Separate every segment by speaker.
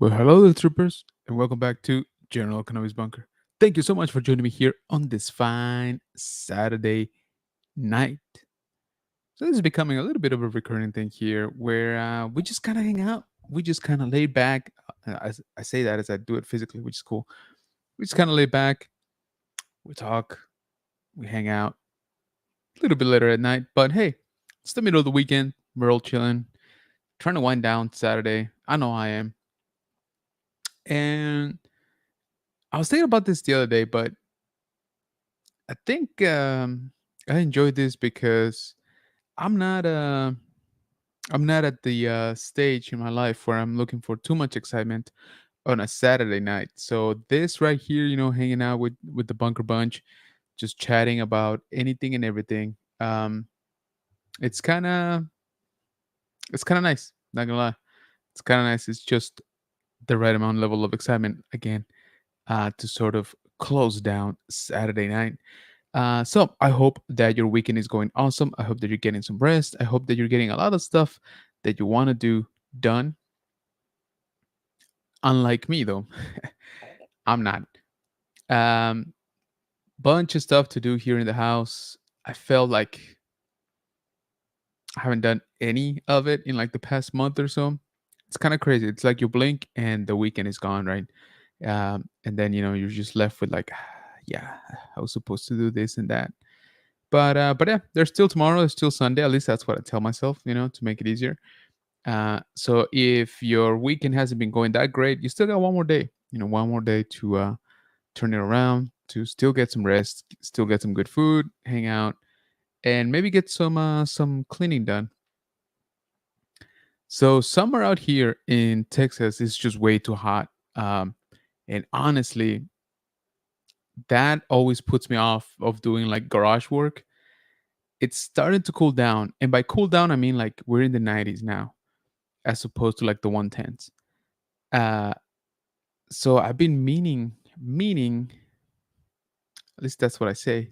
Speaker 1: Well, hello, little troopers, and welcome back to General Economics Bunker. Thank you so much for joining me here on this fine Saturday night. So this is becoming a little bit of a recurring thing here, where we just kind of hang out. We just kind of lay back. As I say that as I do it physically, which is cool. We just kind of lay back. We talk. We hang out a little bit later at night. But hey, it's the middle of the weekend. We're all chilling, trying to wind down Saturday. I know I am. And I was thinking about this the other day, but I think I enjoy this because I'm not uh I'm not at the stage in my life where I'm looking for too much excitement on a Saturday night. So this right here, hanging out with the Bunker Bunch, just chatting about anything and everything. It's kind of it's kind of nice. Not gonna lie, it's kind of nice. It's just the right amount level of excitement again to sort of close down Saturday night. So I hope that your weekend is going awesome. I hope that you're getting some rest. I hope that you're getting a lot of stuff that you want to do done. Unlike me, though, I'm not. Um, Bunch of stuff to do here in the house. I felt like I haven't done any of it in like the past month or so. It's kind of crazy. It's like you blink and the weekend is gone, right? And then you're just left with like, yeah, I was supposed to do this and that. But yeah, there's still tomorrow. There's still Sunday. At least that's what I tell myself, to make it easier. So if your weekend hasn't been going that great, you still got one more day. One more day to turn it around, to still get some rest, still get some good food, hang out, and maybe get some cleaning done. So summer out here in Texas is just way too hot. And honestly, that always puts me off of doing like garage work. It's starting to cool down, and by cool down, I mean like we're in the 90s now, as opposed to like the 110s. Uh, so I've been meaning, at least that's what I say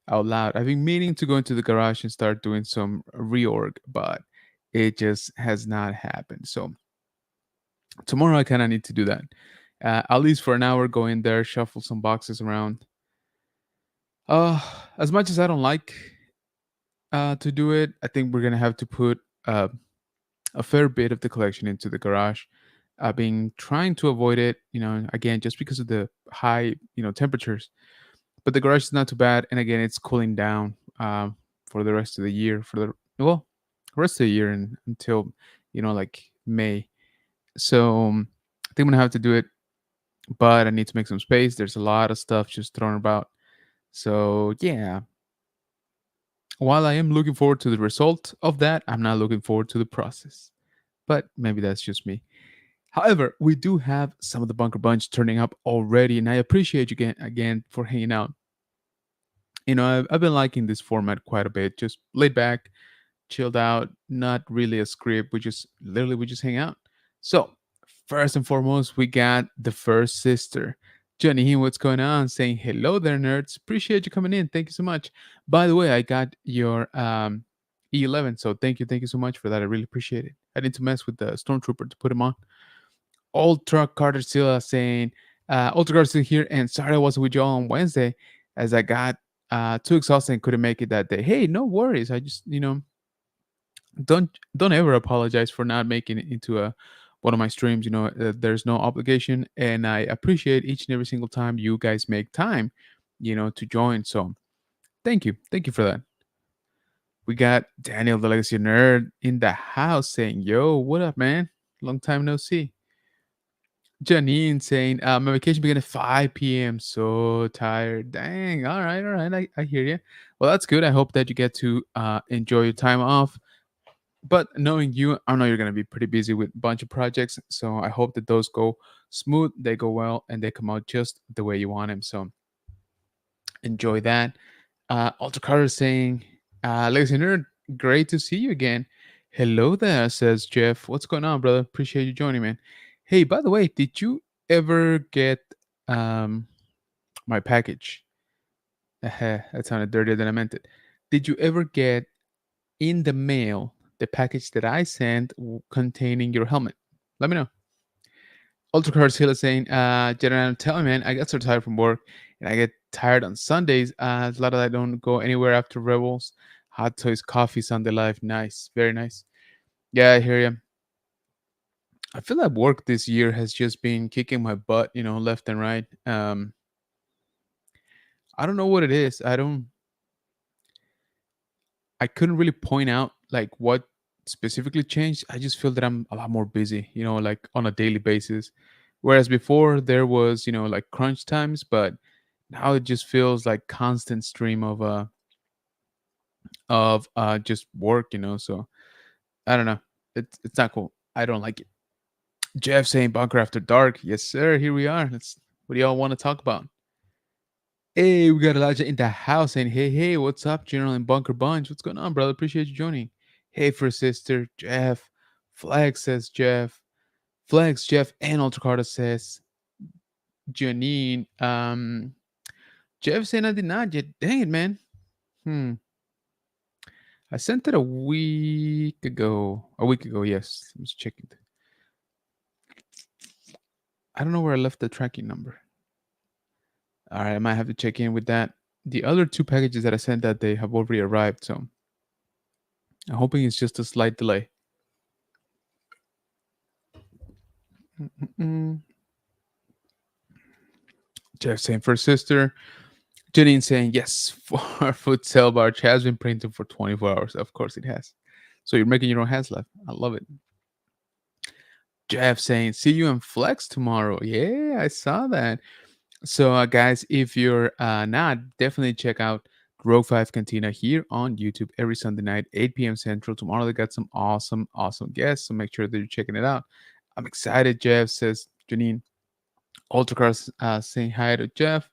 Speaker 1: out loud. I've been meaning to go into the garage and start doing some reorg, but it just has not happened. So tomorrow I kind of need to do that. At least for an hour, go in there, shuffle some boxes around. Uh, as much as I don't like to do it, I think we're gonna have to put a fair bit of the collection into the garage. I've been trying to avoid it, again, just because of the high, temperatures. But the garage is not too bad, and again, it's cooling down for the rest of the year. Rest of the year and until like May. So I think I'm gonna have to do it, but I need to make some space. There's a lot of stuff just thrown about. So yeah, while I am looking forward to the result of that, I'm not looking forward to the process. But maybe that's just me. However, we do have some of the Bunker Bunch turning up already, and I appreciate you again for hanging out. I've been liking this format quite a bit. Just laid back, chilled out, not really a script. We just hang out. So first and foremost, we got the first sister, Jenny. What's going on? Saying hello there, nerds. Appreciate you coming in. Thank you so much. By the way, I got your E11, so thank you so much for that. I really appreciate it. I need to mess with the stormtrooper to put him on. Ultra Carter Silla saying, Ultra Carter Silla here, and sorry I wasn't with y'all on Wednesday as I got too exhausted and couldn't make it that day. Hey, no worries. I just, don't ever apologize for not making it into a one of my streams. There's no obligation, and I appreciate each and every single time you guys make time, to join. So thank you for that. We got Daniel, the Legacy Nerd, in the house saying, "Yo, what up, man? Long time no see." Janine saying, my vacation began at 5 p.m. So tired. Dang. All right. All right. I hear you. Well, that's good. I hope that you get to enjoy your time off. But knowing you, I know you're going to be pretty busy with a bunch of projects. So I hope that those go smooth, they go well, and they come out just the way you want them. So enjoy that. Alter Carter saying, Legacy Nerd, great to see you again. Hello there, says Jeff. What's going on, brother? Appreciate you joining, man. Hey, by the way, did you ever get um, my package? That sounded dirtier than I meant it. Did you ever get in the mail the package that I sent containing your helmet? Let me know. Ultra Cars Hill is saying, General, tell me, man, I get so tired from work and I get tired on Sundays. A lot of I don't go anywhere after Rebels. Hot Toys Coffee Sunday Life. Nice. Very nice. Yeah, I hear you. I feel like work this year has just been kicking my butt, left and right. I don't know what it is. I couldn't really point out like what specifically changed. I just feel that I'm a lot more busy, like on a daily basis. Whereas before there was, like crunch times, but now it just feels like constant stream of just work, So I don't know. It's not cool. I don't like it. Jeff saying bunker after dark. Yes, sir. Here we are. What do y'all want to talk about? Hey, we got Elijah in the house saying, hey, what's up, General and Bunker Bunch? What's going on, brother? Appreciate you joining. Hey, for sister, Jeff. Flag says Jeff. Flags, Jeff, and Ultra Carter says Janine. Jeff saying I did not yet. Dang it, man. Hmm. I sent it a week ago. A week ago, yes. I was checking. I don't know where I left the tracking number. All right, I might have to check in with that. The other two packages that I sent that day have already arrived, so I'm hoping it's just a slight delay. Mm-mm. Jeff saying for sister. Janine saying yes for food sale barge has been printed for 24 hours. Of course it has. So you're making your own hands left. I love it. Jeff saying see you in Flex tomorrow. Yeah, I saw that. So guys, if you're not, definitely check out Rogue 5 Cantina here on YouTube every Sunday night, 8 p.m. Central. Tomorrow they got some awesome guests. So make sure that you're checking it out. I'm excited, Jeff, says Janine. Ultracars saying hi to Jeff.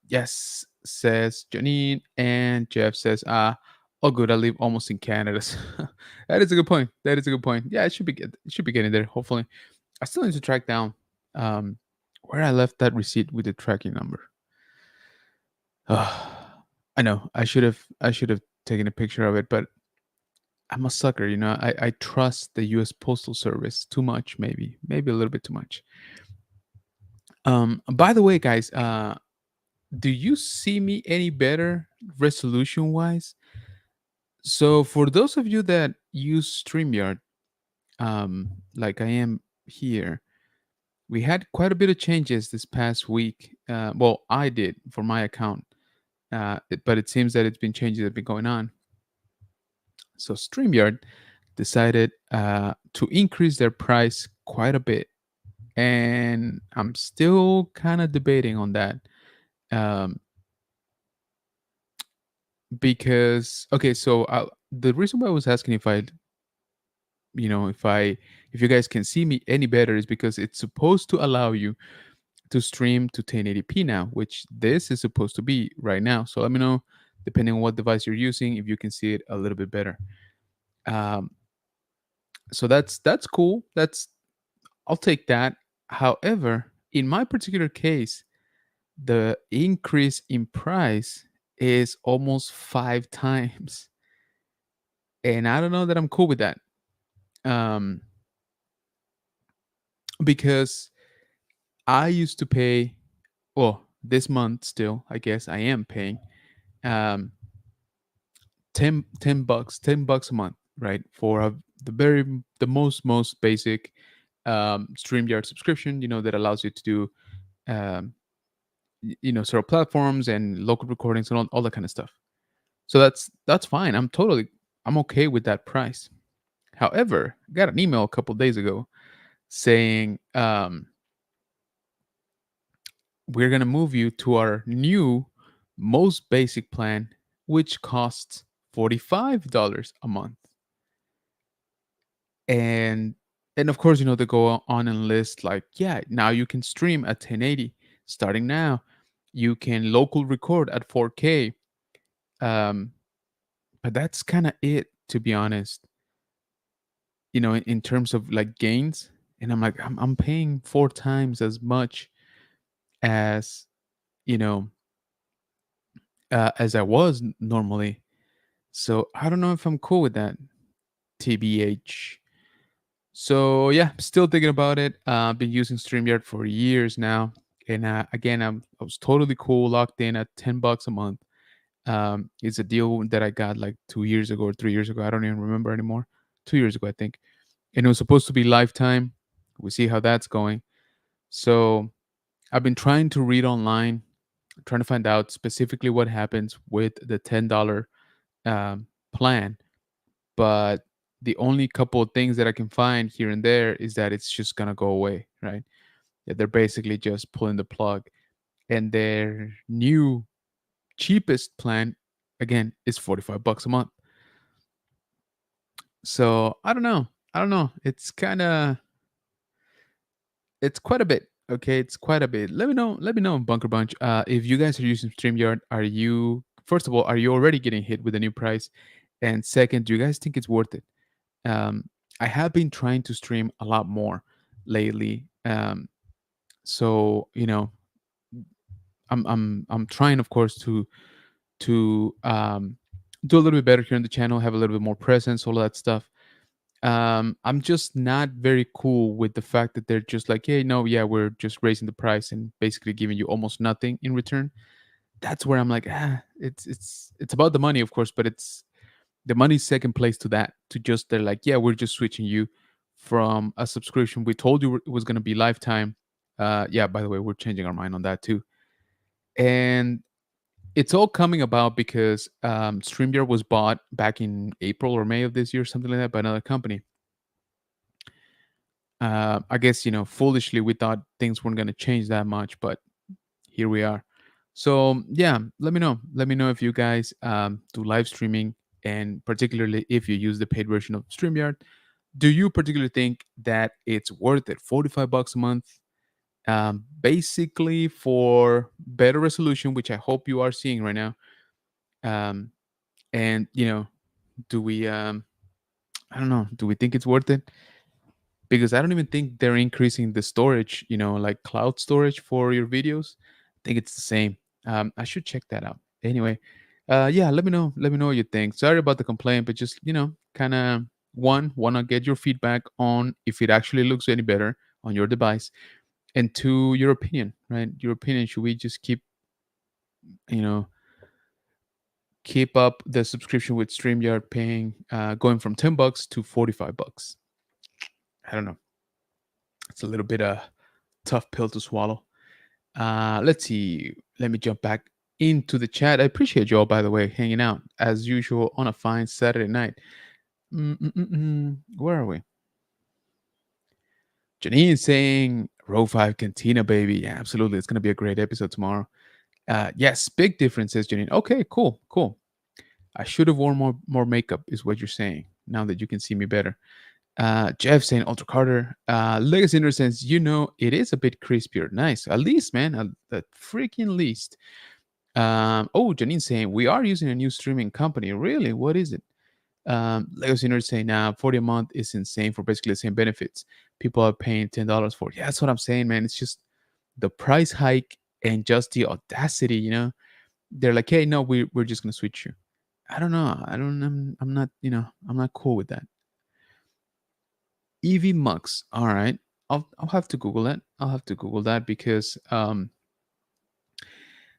Speaker 1: Yes, says Janine. And Jeff says, oh good, I live almost in Canada. That is a good point. That is a good point. Yeah, it should be good. It should be getting there, hopefully. I still need to track down where I left that receipt with the tracking number. I know. I should have taken a picture of it, but I'm a sucker, I trust the US Postal Service too much, maybe a little bit too much. By the way, guys, do you see me any better resolution wise? So for those of you that use StreamYard, like I am here, we had quite a bit of changes this past week. Well, I did for my account, but it seems that it's been changes that have been going on. So StreamYard decided to increase their price quite a bit, and I'm still kind of debating on that. Um, because okay, so the reason why I was asking if I, if you guys can see me any better is because it's supposed to allow you to stream to 1080p now, which this is supposed to be right now. So let me know, depending on what device you're using, if you can see it a little bit better. Um, so that's cool. I'll take that. However, in my particular case, the increase in price is almost 5 times, and I don't know that I'm cool with that. Um, because I used to pay, well, this month still, I guess I am paying um 10 bucks, $10 a month, right? For the most basic StreamYard subscription, that allows you to do um several platforms and local recordings and all that kind of stuff. So that's fine. I'm okay with that price. However, I got an email a couple days ago saying we're going to move you to our new most basic plan, which costs $45 a month. And of course, they go on and list like, yeah, now you can stream at 1080 starting now. You can local record at 4K. But that's kind of it, to be honest. In terms of like gains, and I'm like, I'm paying 4 times as much as you know as I was normally. So I don't know if I'm cool with that, tbh. So yeah, still thinking about it. I've been using StreamYard for years now, and again, I was totally cool, locked in at $10 a month. It's a deal that I got like 2 years ago or 3 years ago. I don't even remember anymore. 2 years ago, I think, and it was supposed to be lifetime. We see how that's going. So I've been trying to read online, trying to find out specifically what happens with the $10 plan, but the only couple of things that I can find here and there is that it's just gonna go away, right? Yeah, they're basically just pulling the plug, and their new cheapest plan, again, is $45 a month. So I don't know. I don't know. It's quite a bit. Okay, it's quite a bit. Let me know. Let me know, Bunker Bunch. If you guys are using StreamYard, are you first of all, are you already getting hit with the new price? And second, do you guys think it's worth it? Um, I have been trying to stream a lot more lately. So I'm trying, of course, to do a little bit better here on the channel, have a little bit more presence, all of that stuff. I'm just not very cool with the fact that they're just like, hey, no, yeah, we're just raising the price and basically giving you almost nothing in return. That's where I'm like, it's about the money, of course, but it's the money's second place to that. To just they're like, yeah, we're just switching you from a subscription we told you it was going to be lifetime. Yeah, by the way, we're changing our mind on that too. And it's all coming about because StreamYard was bought back in April or May of this year, something like that, by another company. I guess foolishly we thought things weren't going to change that much, but here we are. So yeah, let me know. Let me know if you guys do live streaming, and particularly if you use the paid version of StreamYard. Do you particularly think that it's worth it? $45 a month, basically for better resolution, which I hope you are seeing right now. Um, and do we? I don't know. Do we think it's worth it? Because I don't even think they're increasing the storage, like cloud storage for your videos. I think it's the same. I should check that out. Anyway, yeah, let me know. Let me know what you think. Sorry about the complaint, but just kind of want to get your feedback on if it actually looks any better on your device, and two, your opinion, right? Your opinion. Should we just you know, keep up the subscription with StreamYard, paying going from $10 to $45? I don't know. It's a little bit tough pill to swallow. Let's see. Let me jump back into the chat. I appreciate you all, by the way, hanging out as usual on a fine Saturday night. Where are we? Janine saying row 5 cantina, baby. Yeah, absolutely. It's going to be a great episode tomorrow. Yes, big differences, Janine. Okay, cool. I should have worn more makeup, is what you're saying, now that you can see me better. Jeff saying Ultra Carter. Legacy Inner says, it is a bit crispier. Nice. At least, man. At freaking least. Oh, Janine saying, we are using a new streaming company. Really? What is it? Legacy Nerd saying, nah, 40 a month is insane for basically the same benefits. People are paying $10 for it. Yeah, that's what I'm saying, man. It's just the price hike and just the audacity, They're like, hey, no, we're just going to switch you. I don't know. I'm not, I'm not cool with that. EV Mux. All right. I'll have to Google that. I'll have to Google that because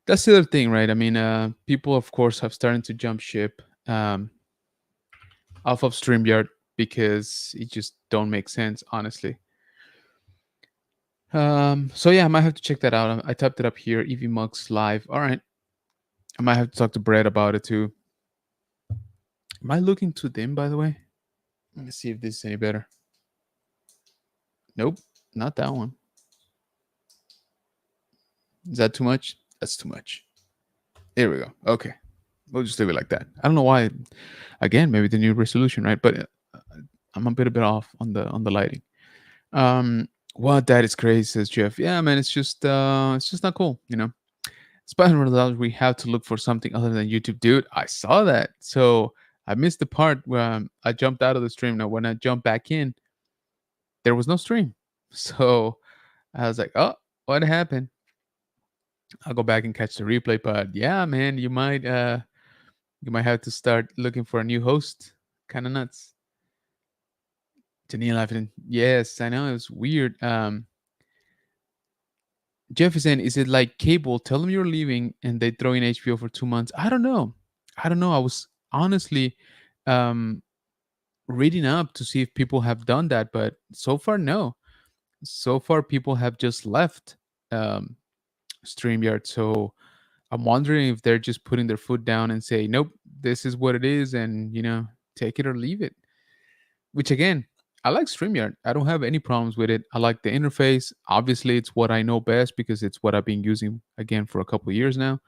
Speaker 1: that's the other thing, right? I mean, people, of course, have started to jump ship off of StreamYard because it just don't make sense, honestly. So yeah, I might have to check that out. I typed it up here, EV Mux Live. All right. I might have to talk to Brett about it too. Am I looking too dim, by the way? Let me see if this is any better. Nope, not that one. Is that too much? That's too much. There we go. Okay. We'll just leave it like that. I don't know why. Again, maybe the new resolution, right? But I'm a bit off on the lighting. What, that is crazy, says Jeff. Yeah, man, it's just not cool, Spider-Man, we have to look for something other than YouTube. Dude, I saw that. So I missed the part where I jumped out of the stream. Now, when I jumped back in, there was no stream. So I was like, oh, what happened? I'll go back and catch the replay. But yeah, man, you might have to start looking for a new host. Kind of nuts. Janine laughing. Yes, I know, it's weird. Jeff is saying, is it like cable? Tell them you're leaving and they throw in HBO for 2 months. I don't know. I don't know. I was honestly um, reading up to see if people have done that, but so far, no. So far, people have just left um, StreamYard. So I'm wondering if they're just putting their foot down and say, nope, this is what it is, and take it or leave it. Which again, I like StreamYard. I don't have any problems with it. I like the interface. Obviously, it's what I know best because it's what I've been using again for a couple of years now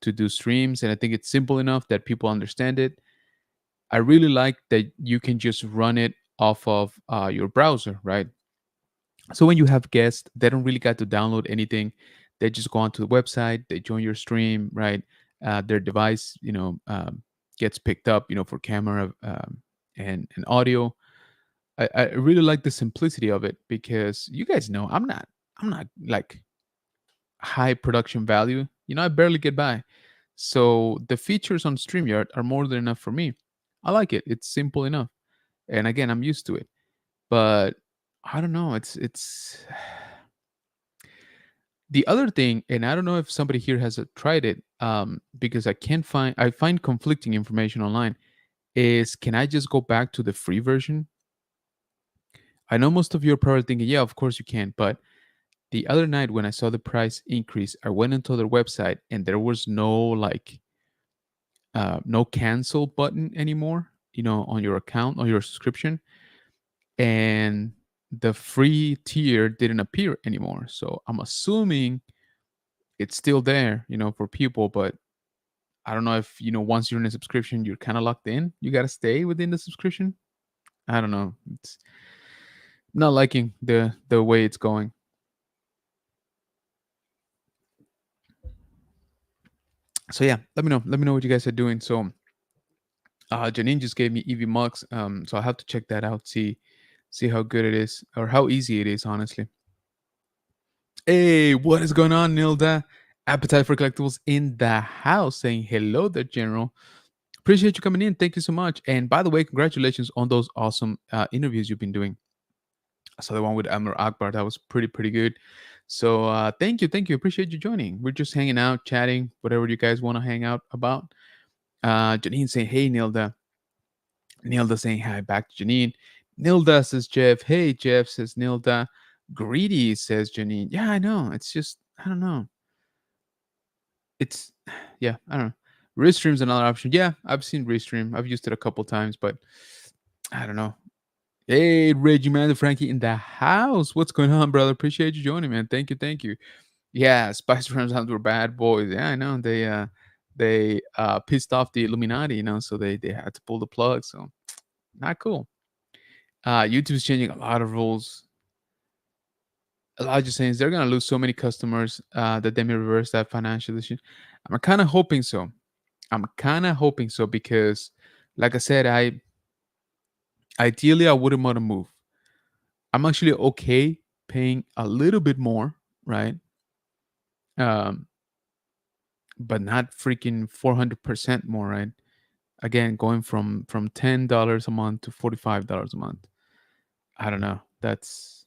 Speaker 1: to do streams, and I think it's simple enough that people understand it. I really like that you can just run it off of your browser, right? So when you have guests, they don't really got to download anything. They just go onto the website, they join your stream, right? Their device, gets picked up, for camera and audio. I really like the simplicity of it because you guys know I'm not like high production value. I barely get by. So the features on StreamYard are more than enough for me. I like it. It's simple enough. And again, I'm used to it. But I don't know. It's the other thing, and I don't know if somebody here has tried it, because I find conflicting information online. Is can I just go back to the free version? I know most of you are probably thinking, yeah, of course you can. But the other night when I saw the price increase, I went into their website and there was no cancel button anymore, on your account, on your subscription, and the free tier didn't appear anymore. So I'm assuming it's still there, for people, but I don't know if, once you're in a subscription, you're kind of locked in. You got to stay within the subscription. I don't know. It's not liking the way it's going. So yeah, let me know. Let me know what you guys are doing. So Janine just gave me EV Mux, so I'll have to check that out. See how good it is or how easy it is, honestly. Hey, what is going on, Nilda? Appetite for Collectibles in the house, saying hello there, General. Appreciate you coming in. Thank you so much. And by the way, congratulations on those awesome interviews you've been doing. I saw the one with Amr Akbar. That was pretty good. So thank you. Appreciate you joining. We're just hanging out, chatting, whatever you guys want to hang out about. Janine saying, hey, Nilda. Nilda saying hi back to Janine. Nilda says Jeff. Hey, Jeff says Nilda. Greedy says Janine. Yeah, I know. It's just, I don't know. It's, yeah, I don't know. Restream's another option. Yeah, I've seen Restream. I've used it a couple times, but I don't know. Hey, Reggie Man, the Frankie in the house. What's going on, brother? Appreciate you joining, man. Thank you. Yeah, Spice Ramsons were bad boys. Yeah, I know. They pissed off the Illuminati, so they had to pull the plug. So not cool. YouTube's changing a lot of rules. Elijah saying they're gonna lose so many customers that they may reverse that financial decision. I'm kind of hoping so. Because, like I said, ideally I wouldn't want to move. I'm actually okay paying a little bit more, right? Um, but not freaking 400% more, right? Again, going from $10 a month to $45 a month. I don't know. That's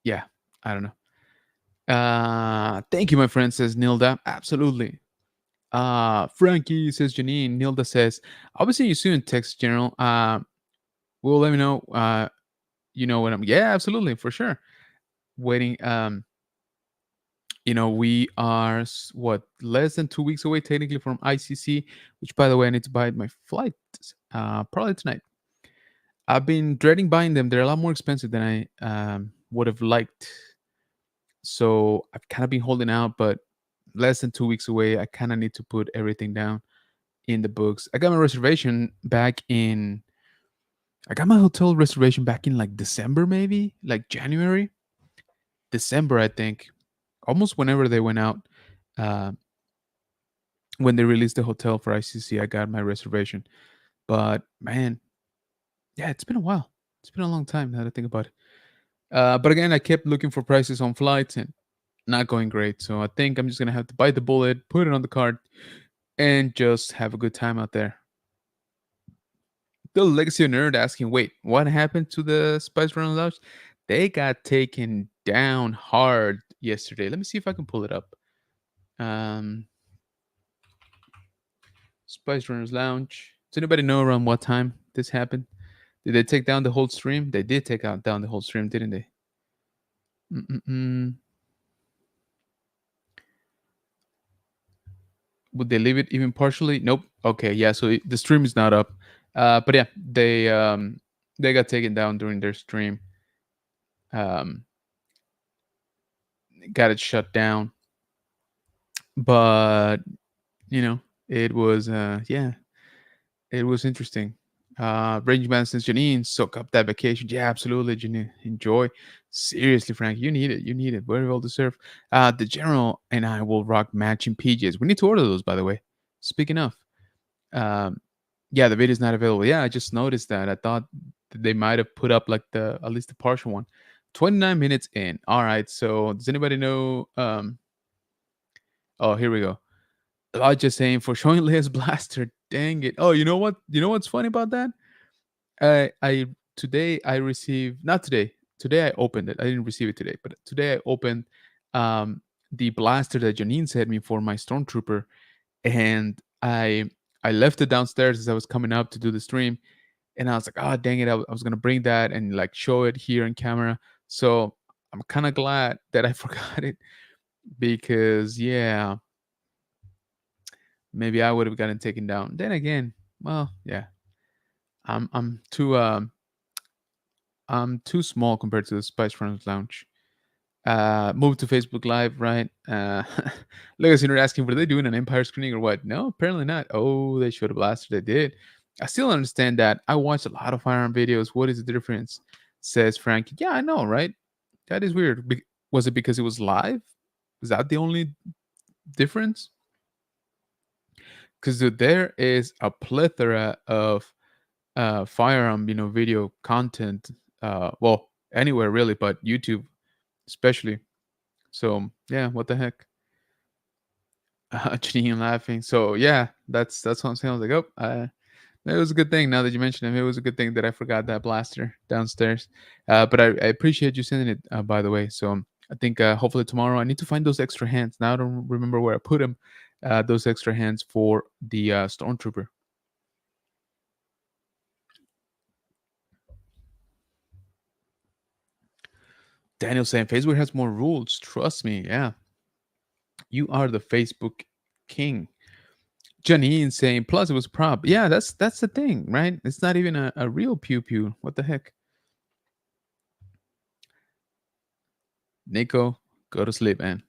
Speaker 1: yeah. I don't know. Thank you, my friend. Says Nilda. Absolutely. Frankie says Janine. Nilda says, I'll be seeing you soon. Text General. Will let me know. When I'm. Yeah, absolutely, for sure. Waiting. We are what, less than 2 weeks away technically from ICC, which by the way I need to buy my flight probably tonight. I've been dreading buying them. They're a lot more expensive than I would have liked. So I've kind of been holding out, but less than 2 weeks away, I kind of need to put everything down in the books. I got my reservation back in. I got my hotel reservation back in like December, maybe like January, December, I think. Almost whenever they went out, uh, when they released the hotel for ICC, I got my reservation. But man, yeah, it's been a while. It's been a long time now that I think about it. But again, I kept looking for prices on flights and not going great. So I think I'm just gonna have to bite the bullet, put it on the card, and just have a good time out there. The Legacy Nerd asking, wait, what happened to the Spice Run Lounge? They got taken down hard yesterday. Let me see if I can pull it up. Um, Spice Runners Lounge. Does anybody know around what time this happened? Did they take down the whole stream? They did take out down the whole stream, didn't they? Mm-mm-mm. Would they leave it even partially? Nope. Okay, yeah. So the stream is not up. But yeah, they got taken down during their stream. Um, got it shut down. But you know, it was yeah, it was interesting. Range Man since Janine, soak up that vacation. Yeah, absolutely, Janine. Enjoy. Seriously, Frank, you need it. You need it. Very well deserved. The General and I will rock matching PJs. We need to order those, by the way. Speaking of, um, yeah, the video is not available. Yeah, I just noticed that. I thought that they might have put up like the at least the partial one. 29 minutes in. All right. So does anybody know? Oh, here we go. I was just saying for showing Leia's blaster. Dang it. Oh, you know what? You know what's funny about that? I today I received not today. Today I opened it. I didn't receive it today, but today I opened um the blaster that Janine sent me for my stormtrooper, and I left it downstairs as I was coming up to do the stream, and I was like, oh dang it, I was gonna bring that and like show it here in camera. So I'm kind of glad that I forgot it because yeah, maybe I would have gotten taken down. Then again, well, yeah, I'm too too small compared to the Spice Runners Lounge. Move to Facebook Live, right? Legacy are asking, were they doing an Empire screening or what? No, apparently not. Oh, they showed a blaster. They did. I still understand that. I watched a lot of firearm videos. What is the difference? Says Frank. Yeah, I know, right? That is weird. Was it because it was live? Is that the only difference? Because there is a plethora of firearm, video content. Well, anywhere really, but YouTube especially. So yeah, what the heck? Janine laughing. So yeah, that's what I'm saying. I was like, oh, it was a good thing. Now that you mentioned it, it was a good thing that I forgot that blaster downstairs. But I appreciate you sending it, by the way. So I think hopefully tomorrow I need to find those extra hands. Now I don't remember where I put them. Those extra hands for the stormtrooper. Daniel saying Facebook has more rules. Trust me. Yeah, you are the Facebook king. Janine saying, plus it was prop. Yeah, that's the thing, right? It's not even a real pew pew. What the heck? Nico, go to sleep, man.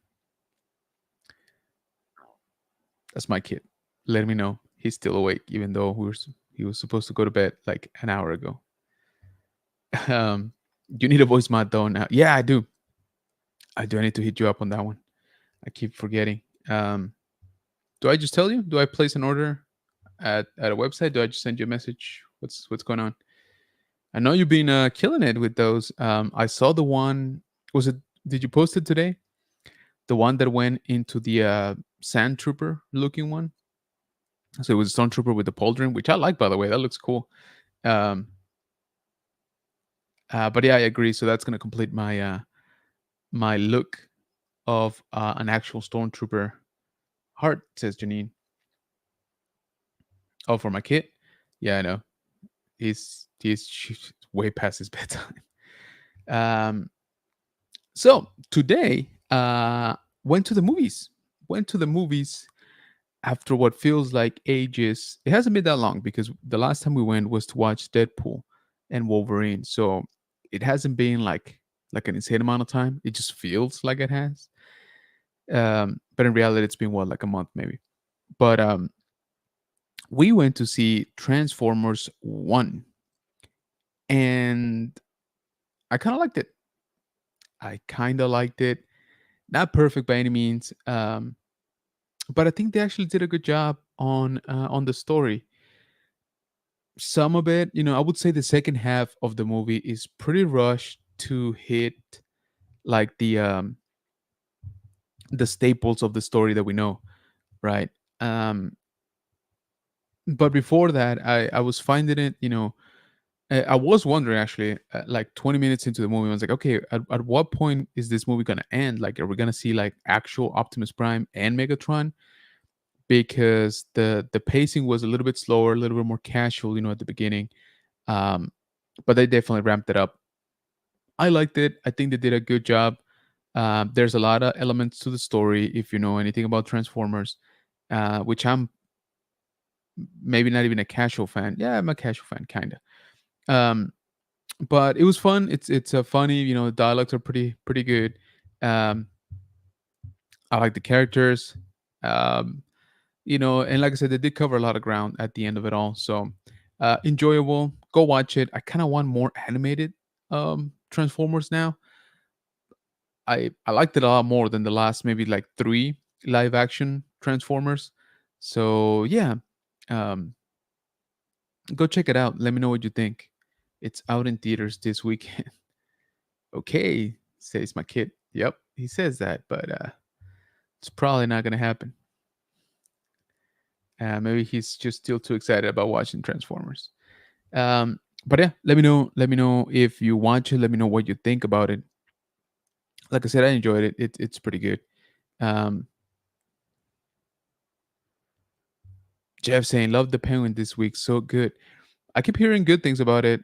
Speaker 1: That's my kid. Let me know he's still awake, even though he was supposed to go to bed like an hour ago. Um, you need a voice mod though now. Yeah, I do. I do. I need to hit you up on that one. I keep forgetting. Do I just tell you? Do I place an order at a website? Do I just send you a message? What's going on? I know you've been killing it with those. I saw the one. Was it? Did you post it today? The one that went into the sand trooper looking one. So it was a stormtrooper with the pauldron, which I like, by the way. That looks cool. Um, but yeah, I agree. So that's gonna complete my my look of an actual stormtrooper heart, says Janine. Oh, for my kid? Yeah, I know. He's way past his bedtime. Um, so today, went to the movies. Went to the movies after what feels like ages. It hasn't been that long because the last time we went was to watch Deadpool and Wolverine. So it hasn't been like an insane amount of time. It just feels like it has. But in reality, it's been what, like a month maybe. But we went to see Transformers 1, and I kind of liked it. I kind of liked it. Not perfect by any means, but I think they actually did a good job on the story. Some of it, I would say the second half of the movie is pretty rushed to hit like the staples of the story that we know, right? Um, But before that, I was finding it, I was wondering actually, like 20 minutes into the movie, I was like, okay, at what point is this movie gonna end? Like, are we gonna see like actual Optimus Prime and Megatron? Because the pacing was a little bit slower, a little bit more casual, at the beginning. Um, but they definitely ramped it up. I liked it. I think they did a good job. There's a lot of elements to the story if you know anything about Transformers, which I'm maybe not even a casual fan. Yeah, I'm a casual fan, kind of. But it was fun. It's a funny. The dialogues are pretty good. Um, I like the characters. Um, and like I said, they did cover a lot of ground at the end of it all. So enjoyable. Go watch it. I kind of want more animated Transformers now. I liked it a lot more than the last maybe like three live action Transformers. So yeah, um, go check it out. Let me know what you think. It's out in theaters this weekend. Okay, says my kid. Yep, he says that, but it's probably not gonna happen. Maybe he's just still too excited about watching Transformers. But yeah, let me know. Let me know if you watch it. Let me know what you think about it. Like I said, I enjoyed it. It's pretty good. Um, Jeff saying, "Love the Penguin this week. So good." I keep hearing good things about it.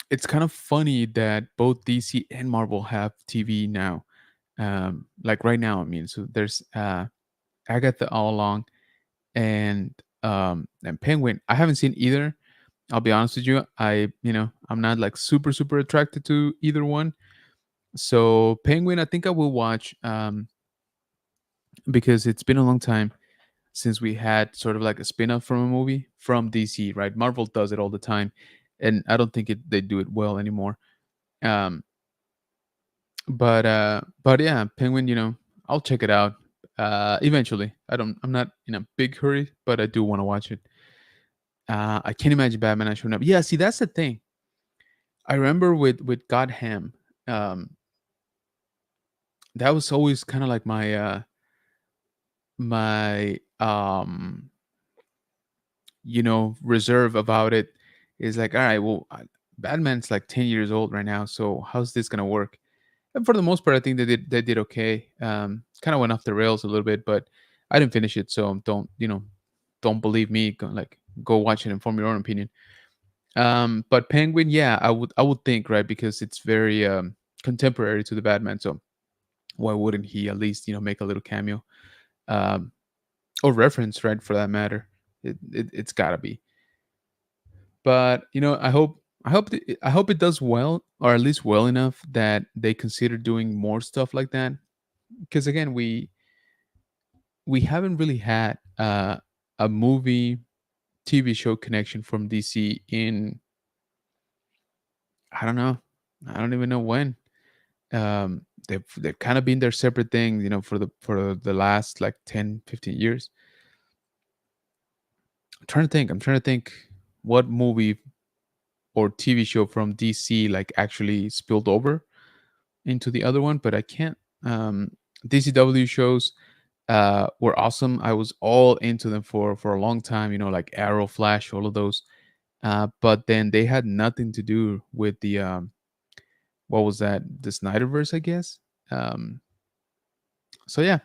Speaker 1: It's kind of funny that both DC and Marvel have TV now. Like right now, I mean, so there's Agatha all along and Penguin. I haven't seen either. I'll be honest with you. I'm not like super attracted to either one. So Penguin, I think I will watch because it's been a long time since we had sort of like a spin-off from a movie from DC, right? Marvel does it all the time, and I don't think they do it well anymore. Um, but yeah, Penguin, I'll check it out eventually. I'm not in a big hurry, but I do want to watch it. I can't imagine Batman not showing up. Yeah, see, that's the thing. I remember with Gotham, um, that was always kind of like my reserve about it. Is like, all right, well, Batman's like 10 years old right now, so how's this gonna work? And for the most part, I think they did okay. Kind of went off the rails a little bit, but I didn't finish it, so don't believe me. Go watch it and form your own opinion. But Penguin, yeah, I would think, right, because it's very contemporary to the Batman, so why wouldn't he at least make a little cameo, um, or reference, right, for that matter? It's gotta be. But I hope it does well, or at least well enough that they consider doing more stuff like that. Because again, we haven't really had a movie TV show connection from DC in, I don't know, I don't even know when. They've kind of been their separate thing, for the last like 10, 15 years. I'm trying to think what movie or TV show from DC like actually spilled over into the other one, but I can't. DCW shows were awesome. I was all into them for a long time. Like Arrow, Flash, all of those. But then they had nothing to do with the what was that? The Snyderverse, I guess. Um, so yeah.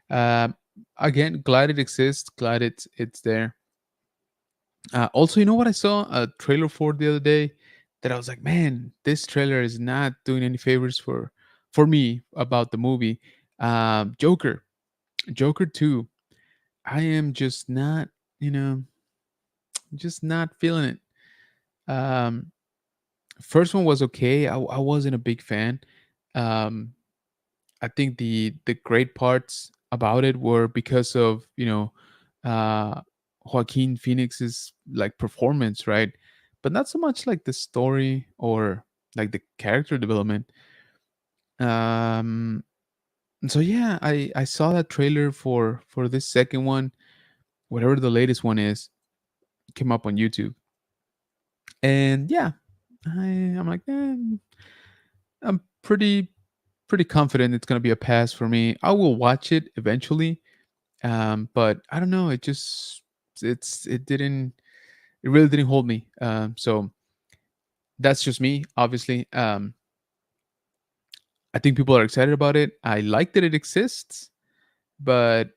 Speaker 1: Uh, Again, glad it exists. Glad it's there. Also, you know what I saw a trailer for the other day that I was like, man, this trailer is not doing any favors for me about the movie. Joker, Joker 2. I am just not, you know, just not feeling it. Um, First one was okay. I wasn't a big fan. Um, I think the great parts about it were because of Joaquin Phoenix's like performance, right? But not so much like the story or like the character development. Um, so yeah, I saw that trailer for this second one, whatever the latest one is, came up on YouTube, and yeah, I'm like, I'm pretty confident it's gonna be a pass for me. I will watch it eventually. But I don't know. It just it really didn't hold me. So that's just me, obviously. I think people are excited about it. I like that it exists, but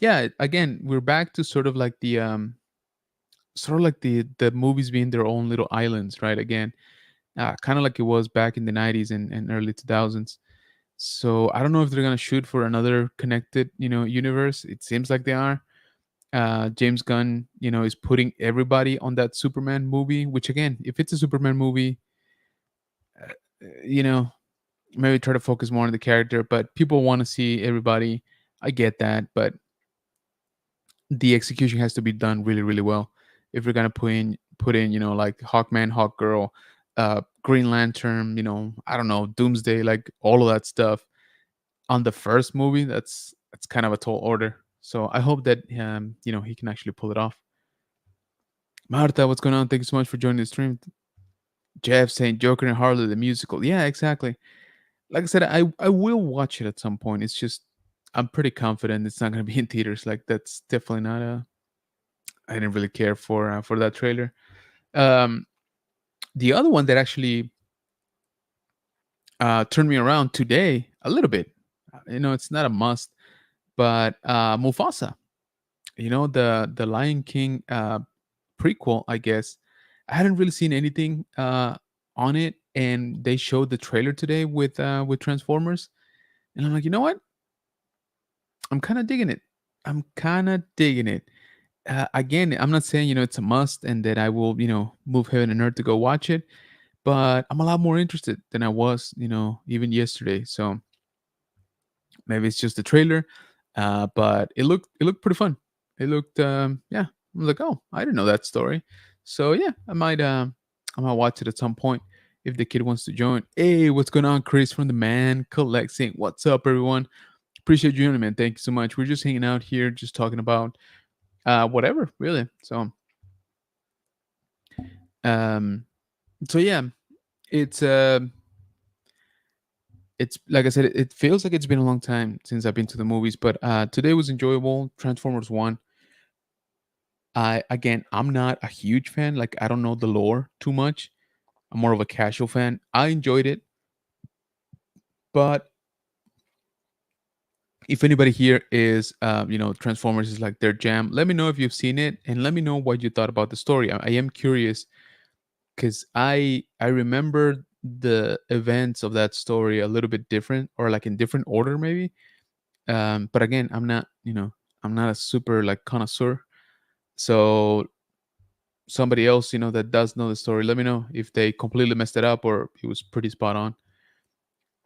Speaker 1: yeah, again, we're back to sort of like the movies being their own little islands, right? Again, kind of like it was back in the 90s and early 2000s. So I don't know if they're gonna shoot for another connected, universe. It seems like they are. James Gunn, is putting everybody on that Superman movie. Which again, if it's a Superman movie, uh, you know, maybe try to focus more on the character. But people want to see everybody. I get that, but the execution has to be done really, really well. If you're gonna put in, like Hawkman, Hawkgirl, Green Lantern, I don't know, Doomsday, like all of that stuff on the first movie, that's kind of a tall order. So I hope that he can actually pull it off. Marta, what's going on? Thank you so much for joining the stream. Jeff saying Joker and Harley the musical. Yeah, exactly. Like I said, I will watch it at some point. It's just I'm pretty confident it's not going to be in theaters. Like that's definitely not a. I didn't really care for that trailer. Um, the other one that actually turned me around today a little bit. It's not a must, but Mufasa. The Lion King prequel, I guess. I hadn't really seen anything on it, and they showed the trailer today with Transformers, and I'm like, you know what? I'm kind of digging it. I'm kind of digging it. Again, I'm not saying it's a must and that I will move heaven and earth to go watch it, but I'm a lot more interested than I was even yesterday. So maybe it's just the trailer, but it looked pretty fun. It looked yeah. I was like, oh, I didn't know that story. So yeah, I might watch it at some point if the kid wants to join. Hey, what's going on, Chris from the Man Collecting? What's up, everyone? Appreciate you joining, man. Thank you so much. We're just hanging out here, just talking about whatever, really. Um, so yeah, it's uh, it's like I said, it feels like it's been a long time since I've been to the movies, but today was enjoyable. Transformers One. I'm not a huge fan. Like I don't know the lore too much. I'm more of a casual fan. I enjoyed it, but if anybody here is, Transformers is like their jam, let me know if you've seen it and let me know what you thought about the story. I am curious because I remember the events of that story a little bit different or like in different order maybe. But again, I'm not a super like connoisseur. So somebody else, that does know the story, let me know if they completely messed it up or it was pretty spot on.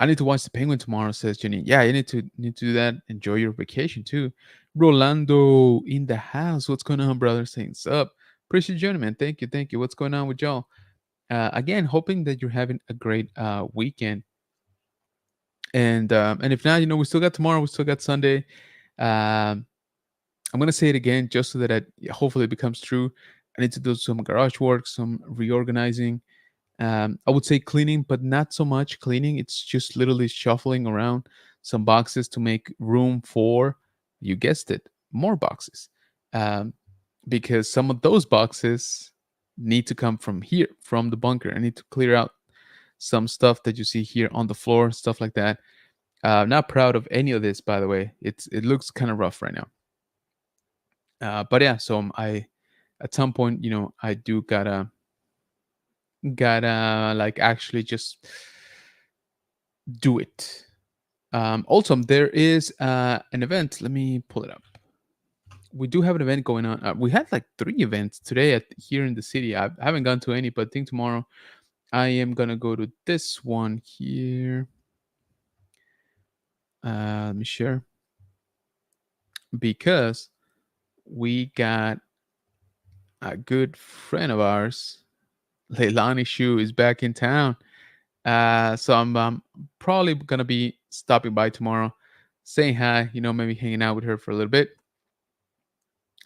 Speaker 1: I need to watch The Penguin tomorrow, says Jenny. Yeah, you need to do that. Enjoy your vacation too. Rolando in the house. What's going on, brother? Saying sup. Appreciate you joining, man. Thank you, thank you. What's going on with y'all? Again, hoping that you're having a great weekend. And if not, we still got tomorrow. We still got Sunday. Um, I'm gonna say it again just so that hopefully it becomes true. I need to do some garage work, some reorganizing. I would say cleaning, but not so much cleaning. It's just literally shuffling around some boxes to make room for, you guessed it, more boxes. Um, because some of those boxes need to come from here, from the bunker. I need to clear out some stuff that you see here on the floor, stuff like that. Not proud of any of this, by the way. It looks kind of rough right now. But yeah, so I at some point, I do gotta like actually just do it. Also, there is an event. Let me pull it up. We do have an event going on. We had like 3 events today here in the city. I haven't gone to any, but I think tomorrow I am gonna go to this one here. Let me share because we got a good friend of ours, Leilani Shu, is back in town. So I'm probably gonna be stopping by tomorrow, saying hi. Maybe hanging out with her for a little bit.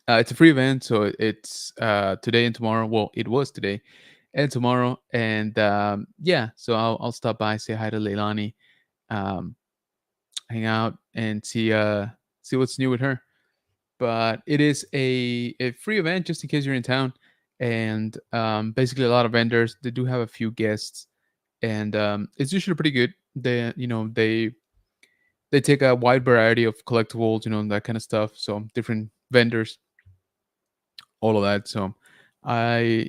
Speaker 1: It's a free event, so it's today and tomorrow. Well, it was today and tomorrow, and yeah. So I'll stop by, say hi to Leilani, um, hang out, and see what's new with her. but it is a free event just in case you're in town. And basically, a lot of vendors. They do have a few guests, and it's usually pretty good. They take a wide variety of collectibles, that kind of stuff. So different vendors, all of that. So I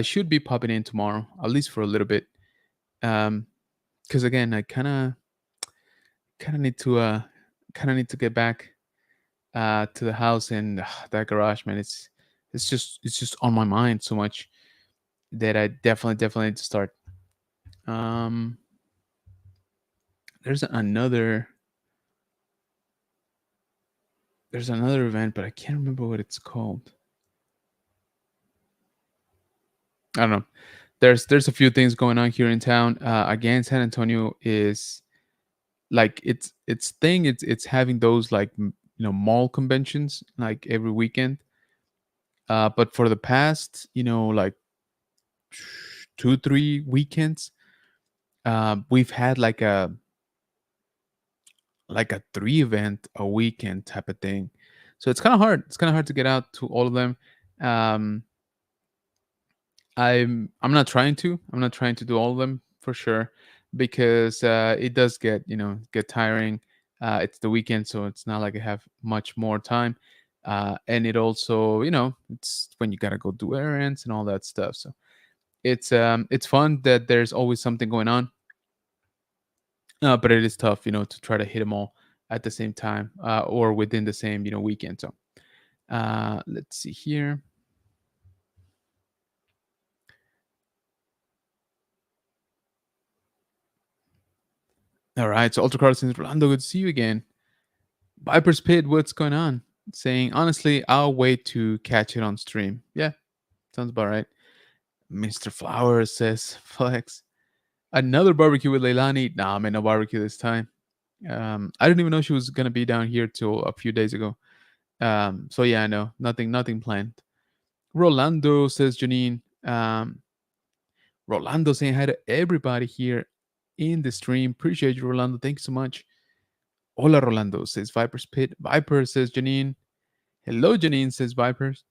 Speaker 1: should be popping in tomorrow, at least for a little bit. Because again, I kind of need to get back to the house, and that garage, man. It's just on my mind so much that I definitely need to start. Um, there's another there's another event, but I can't remember what it's called. I don't know. There's a few things going on here in town. Again, San Antonio is like its thing. It's having those like mall conventions like every weekend. But for the past like 2 3 weekends, we've had like a three event a weekend type of thing. So it's kind of hard. It's kind of hard to get out to all of them. Um, I'm not trying to. I'm not trying to do all of them for sure, because it does get tiring. It's the weekend, so it's not like I have much more time. And it also, it's when you gotta go do errands and all that stuff. So it's fun that there's always something going on, but it is tough, to try to hit them all at the same time, or within the same weekend. So let's see here. All right, so Ultra Carlos says, Rolando, good to see you again. Viper's Pit, what's going on? Saying, honestly, I'll wait to catch it on stream. Yeah, sounds about right. Mr. Flowers says, Flex. Another barbecue with Leilani. Nah, man, no barbecue this time. I didn't even know she was going to be down here till a few days ago. So yeah, I know. Nothing planned. Rolando, says Janine. Rolando saying hi to everybody here in the stream. Appreciate you, Rolando. Thanks so much. Hola, Rolando, says Viper's Pit. Viper, says Janine. Hello, Janine, says Vipers.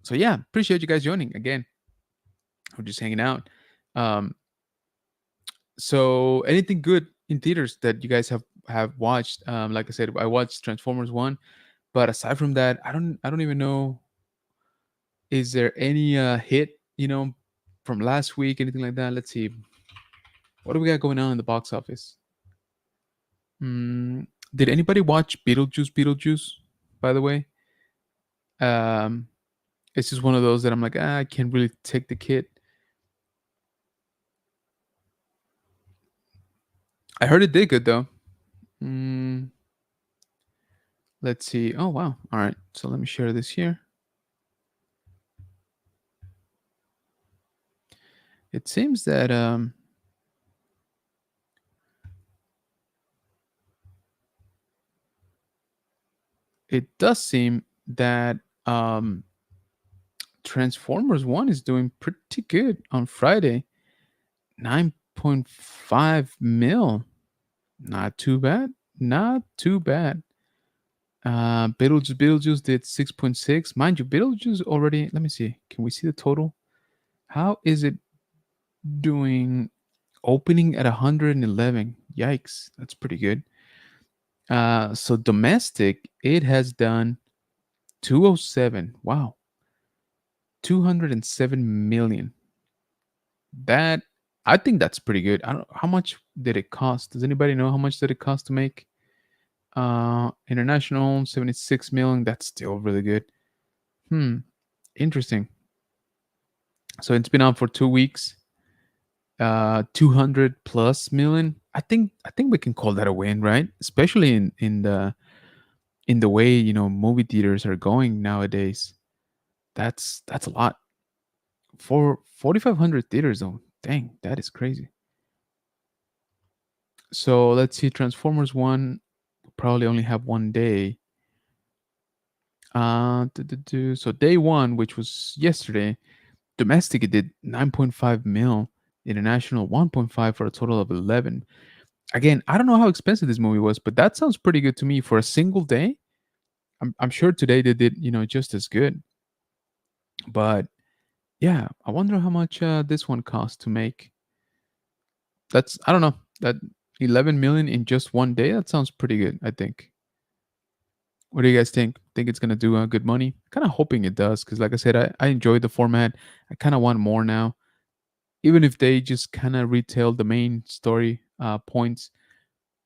Speaker 1: So yeah, appreciate you guys joining again. We're just hanging out. So anything good in theaters that you guys have watched? Like I said, I watched Transformers 1, but aside from that, I don't even know. Is there any hit, from last week, anything like that? Let's see. What do we got going on in the box office? Did anybody watch Beetlejuice? Beetlejuice, by the way. It's just one of those that I'm like, I can't really take the kid. I heard it did good though. Let's see. Oh wow. All right. So let me share this here. It seems that it does seem that Transformers 1 is doing pretty good on Friday. 9.5 mil. Not too bad. Not too bad. Beetlejuice did 6.6. Mind you, Beetlejuice already, let me see. Can we see the total? How is it doing? Opening at 111. Yikes. That's pretty good. So domestic, it has done 207. Wow. 207 million. That, I think that's pretty good. I don't, how much did it cost? Does anybody know how much did it cost to make? International 76 million. That's still really good. Interesting. So it's been out for 2 weeks. 200 plus million. I think we can call that a win, right? Especially in the way movie theaters are going nowadays. That's a lot for 4,500 theaters though. Dang, that is crazy. So let's see, Transformers 1 probably only have 1 day. So day 1, which was yesterday, domestic it did 9.5 mil, international 1.5 for a total of 11. Again, I don't know how expensive this movie was, but that sounds pretty good to me for a single day. I'm sure today they did, just as good. But yeah, I wonder how much this one cost to make. That's I don't know that 11 million in just one day. That sounds pretty good. I think. What do you guys think? Think it's gonna do good money? Kind of hoping it does, because like I said, I enjoyed the format. I kind of want more now. Even if they just kind of retell the main story points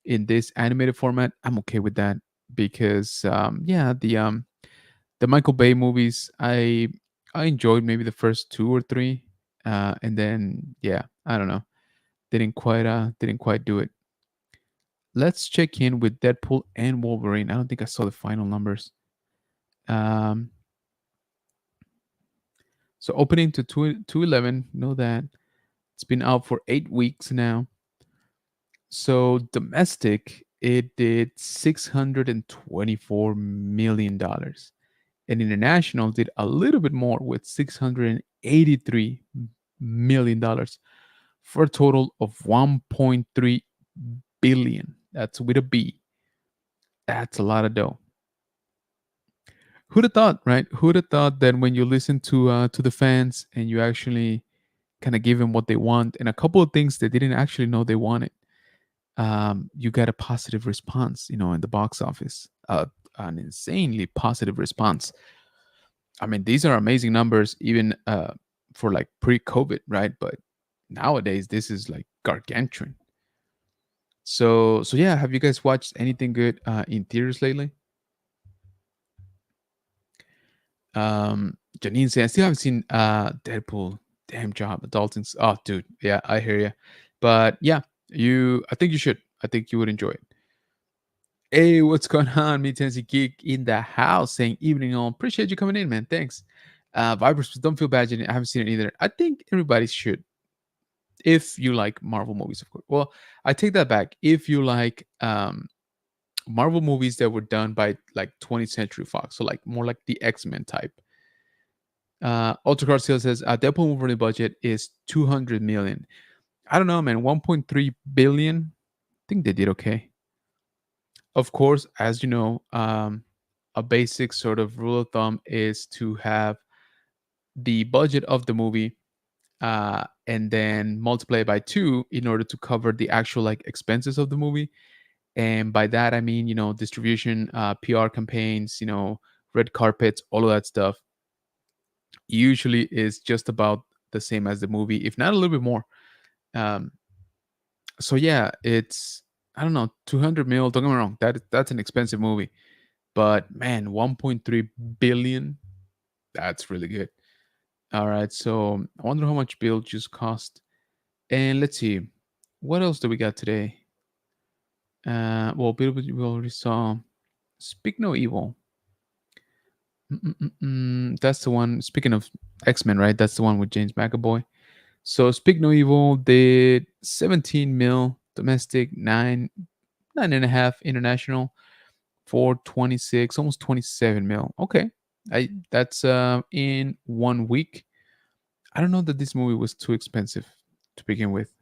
Speaker 1: in this animated format, I'm okay with that because yeah, the Michael Bay movies, I enjoyed maybe the first two or three, and then yeah, I don't know, didn't quite do it. Let's check in with Deadpool and Wolverine. I don't think I saw the final numbers. Um, so opening to 211, know that it's been out for 8 weeks now. So domestic, it did $624 million, and international did a little bit more with $683 million for a total of 1.3 billion. That's with a B. That's a lot of dough. Who'd have thought, right? Who'd have thought that when you listen to the fans and you actually kind of give them what they want and a couple of things they didn't actually know they wanted, you got a positive response, in the box office, an insanely positive response. I mean, these are amazing numbers, even for like pre-COVID, right? But nowadays, this is like gargantuan. So yeah, have you guys watched anything good in theaters lately? Janine said, I still haven't seen Deadpool. Damn job, adulting. Oh, dude, yeah, I hear you. But yeah, I think you should. I think you would enjoy it. Hey, what's going on? Me, Tennessee Geek in the house saying evening all. Appreciate you coming in, man. Thanks. Vipers, don't feel bad, Janine. I haven't seen it either. I think everybody should. If you like Marvel movies, of course. Well, I take that back. If you like Marvel movies that were done by like 20th Century Fox, so like more like the X-Men type. Ultracar Seal says Deadpool movie budget is 200 million. I don't know, man. 1.3 billion. I think they did okay. Of course, as you know, a basic sort of rule of thumb is to have the budget of the movie and then multiply it by two in order to cover the actual like expenses of the movie. And by that I mean, distribution, PR campaigns, red carpets, all of that stuff. Usually is just about the same as the movie, if not a little bit more. Um, so yeah, it's I don't know, 200 mil. Don't get me wrong, that's an expensive movie, but man, 1.3 billion, that's really good. All right, so I wonder how much Bill just cost. And let's see, what else do we got today? Well, Bill, we already saw. Speak No Evil. That's the one. Speaking of X-Men, right? That's the one with James McAvoy. So Speak No Evil did 17 mil domestic, nine and a half international, 426, almost 27 mil. Okay, that's in 1 week. I don't know that this movie was too expensive to begin with.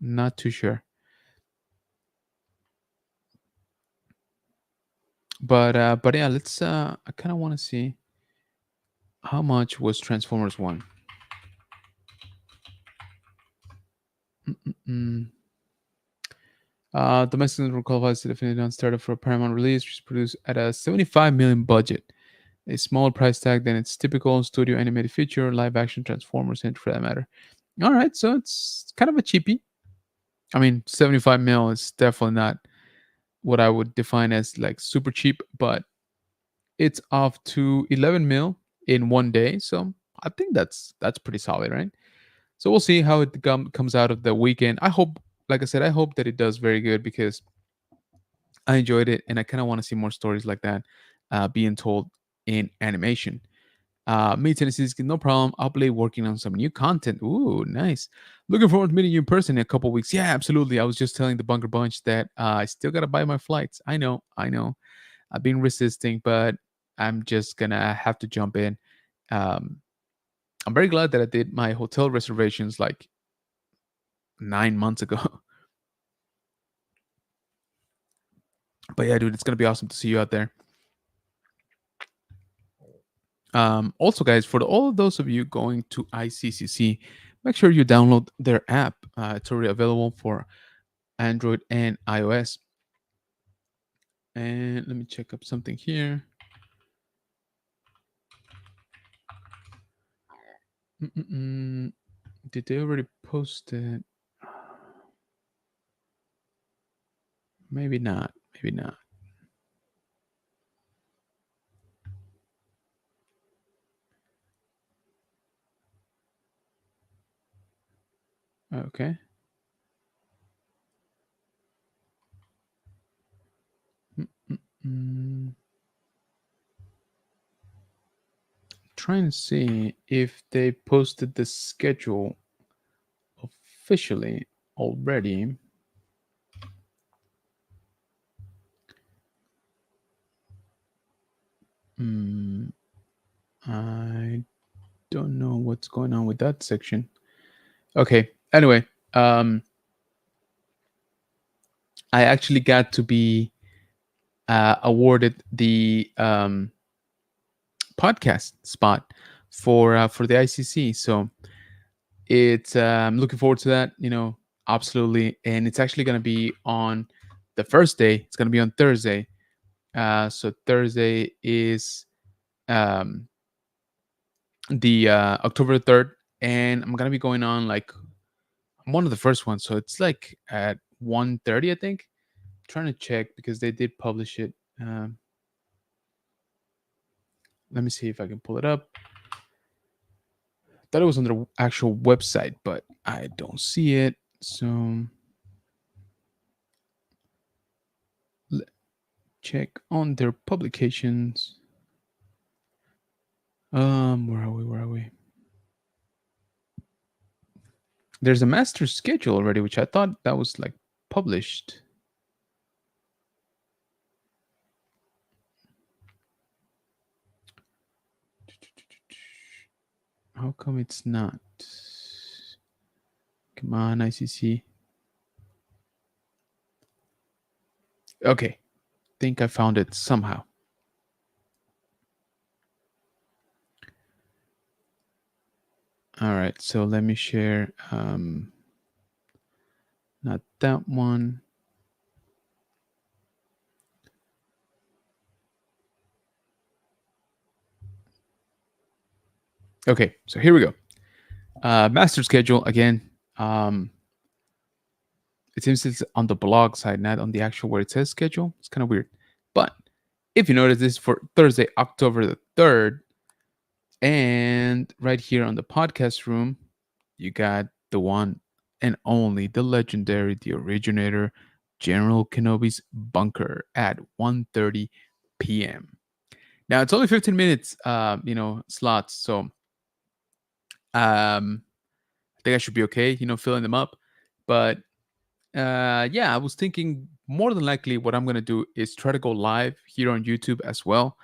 Speaker 1: Not too sure. But yeah, let's I kind of want to see how much was Transformers 1. Mm-mm-mm. Domestic qualifies to definitely not started for a Paramount release, which is produced at a 75 million budget, a smaller price tag than its typical studio animated feature, live action Transformers, and for that matter. All right, so it's kind of a cheapie. I mean, 75 mil is definitely not what I would define as like super cheap, but it's off to 11 mil in one day, so I think that's pretty solid, right? So we'll see how it comes out of the weekend. I hope, like I said, I hope that it does very good because I enjoyed it, and I kind of want to see more stories like that being told in animation. Me, Tennessee, no problem. I'll be working on some new content. Ooh, nice. Looking forward to meeting you in person in a couple weeks. Yeah, absolutely. I was just telling the Bunker Bunch that I still gotta buy my flights. I know, I know. I've been resisting, but I'm just gonna have to jump in. Um, I'm very glad that I did my hotel reservations like 9 months ago. But yeah, dude, it's gonna be awesome to see you out there. Also, guys, for all of those of you going to ICCC, make sure you download their app. It's already available for Android and iOS. And let me check up something here. Mm-mm-mm. Did they already post it? Maybe not. Maybe not. Okay. Mm-mm-mm. Trying to see if they posted the schedule officially already. I don't know what's going on with that section. Okay. Anyway, I actually got to be awarded the podcast spot for the ICC. So it's looking forward to that. Absolutely, and it's actually going to be on the first day. It's going to be on Thursday. So Thursday is um, the October 3rd, and I'm gonna be going on like I'm one of the first ones. So it's like at 1:30, I think. Trying to check because they did publish it. Let me see if I can pull it up. Thought it was on the actual website, but I don't see it. So check on their publications. Where are we? Where are we? There's a master schedule already, which I thought that was like published. How come it's not? Come on, ICC. Okay, think I found it somehow. All right, so let me share. Not that one. Okay, so here we go. Master schedule again. It seems it's on the blog side, not on the actual where it says schedule. It's kind of weird. But if you notice, this is for Thursday, October the 3rd. And right here on the podcast room, you got the one and only, the legendary, the originator, General Kenobi's bunker at 1:30 p.m. Now it's only 15 minutes, slots. So I think I should be okay, filling them up. But yeah, I was thinking more than likely what I'm gonna do is try to go live here on YouTube as well.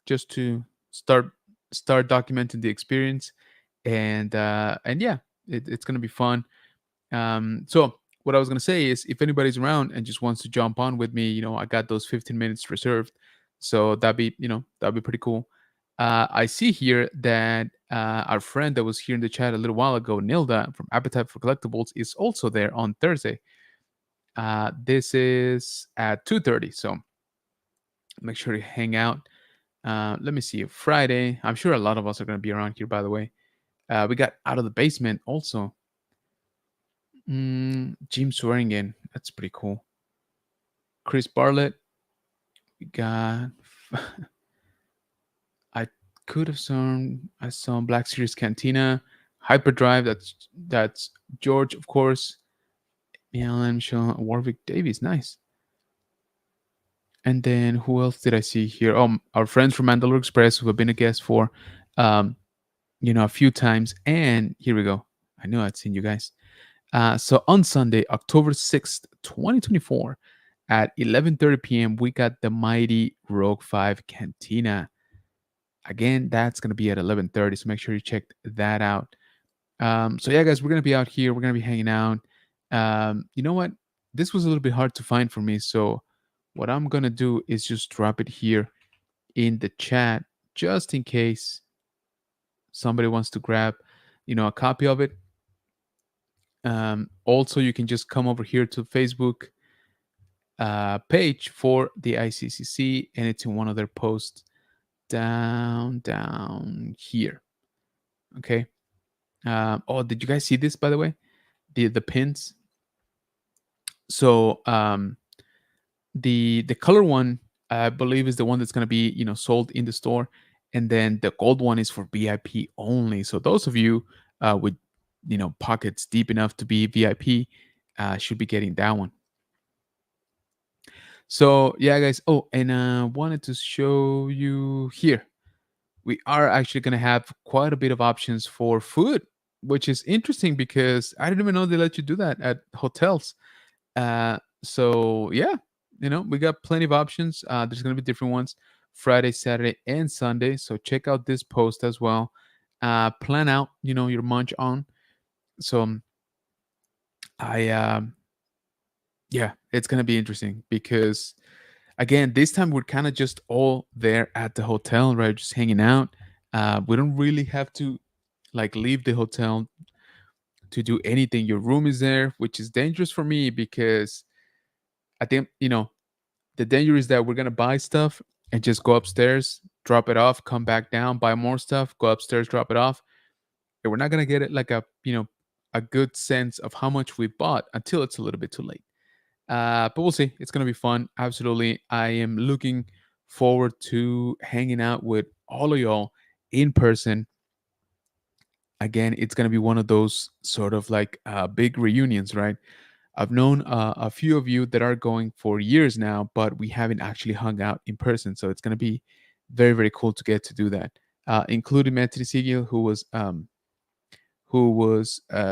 Speaker 1: Just to start documenting the experience, and yeah, it's gonna be fun. So what I was gonna say is, if anybody's around and just wants to jump on with me, I got those 15 minutes reserved. So that'd be pretty cool. I see here that our friend that was here in the chat a little while ago, Nilda from Appetite for Collectibles, is also there on Thursday. This is at 2:30, so make sure to hang out. Let me see, Friday. I'm sure a lot of us are going to be around here. By the way, we got Out of the Basement also. Jim Swearingen, that's pretty cool. Chris Bartlett, we got. I could have sworn I saw Black Series Cantina, Hyperdrive. That's George, of course. Alan Shaw, Warwick Davies, nice. And then who else did I see here? Oh, our friends from Mandalore Express who have been a guest for, a few times. And here we go. I knew I'd seen you guys. So on Sunday, October 6th, 2024, at 11:30 p.m., we got the mighty Rogue 5 Cantina. Again, that's gonna be at 11:30. So make sure you check that out. So yeah, guys, we're gonna be out here. We're gonna be hanging out. You know what? This was a little bit hard to find for me. So what I'm gonna do is just drop it here in the chat just in case somebody wants to grab, a copy of it. Also, you can just come over here to Facebook page for the ICCC, and it's in one of their posts down here. Okay. Oh, did you guys see this, by the way? The pins. So the color one, I believe, is the one that's going to be sold in the store, and then the gold one is for VIP only. So those of you with pockets deep enough to be VIP should be getting that one. So yeah, guys. Oh, and wanted to show you here. We are actually going to have quite a bit of options for food, which is interesting because I didn't even know they let you do that at hotels. So yeah, we got plenty of options. There's going to be different ones Friday, Saturday, and Sunday. So check out this post as well. Plan out, your munch on. So I, yeah, it's going to be interesting because again, this time we're kind of just all there at the hotel, right? Just hanging out. We don't really have to like leave the hotel to do anything. Your room is there, which is dangerous for me because I think, the danger is that we're gonna buy stuff and just go upstairs, drop it off, come back down, buy more stuff, go upstairs, drop it off. And we're not gonna get it like a good sense of how much we bought until it's a little bit too late. But we'll see. It's gonna be fun. Absolutely. I am looking forward to hanging out with all of y'all in person. Again, it's gonna be one of those sort of like big reunions, right? I've known a few of you that are going for years now, but we haven't actually hung out in person. So it's going to be very, very cool to get to do that, including Matthew Siegel, who was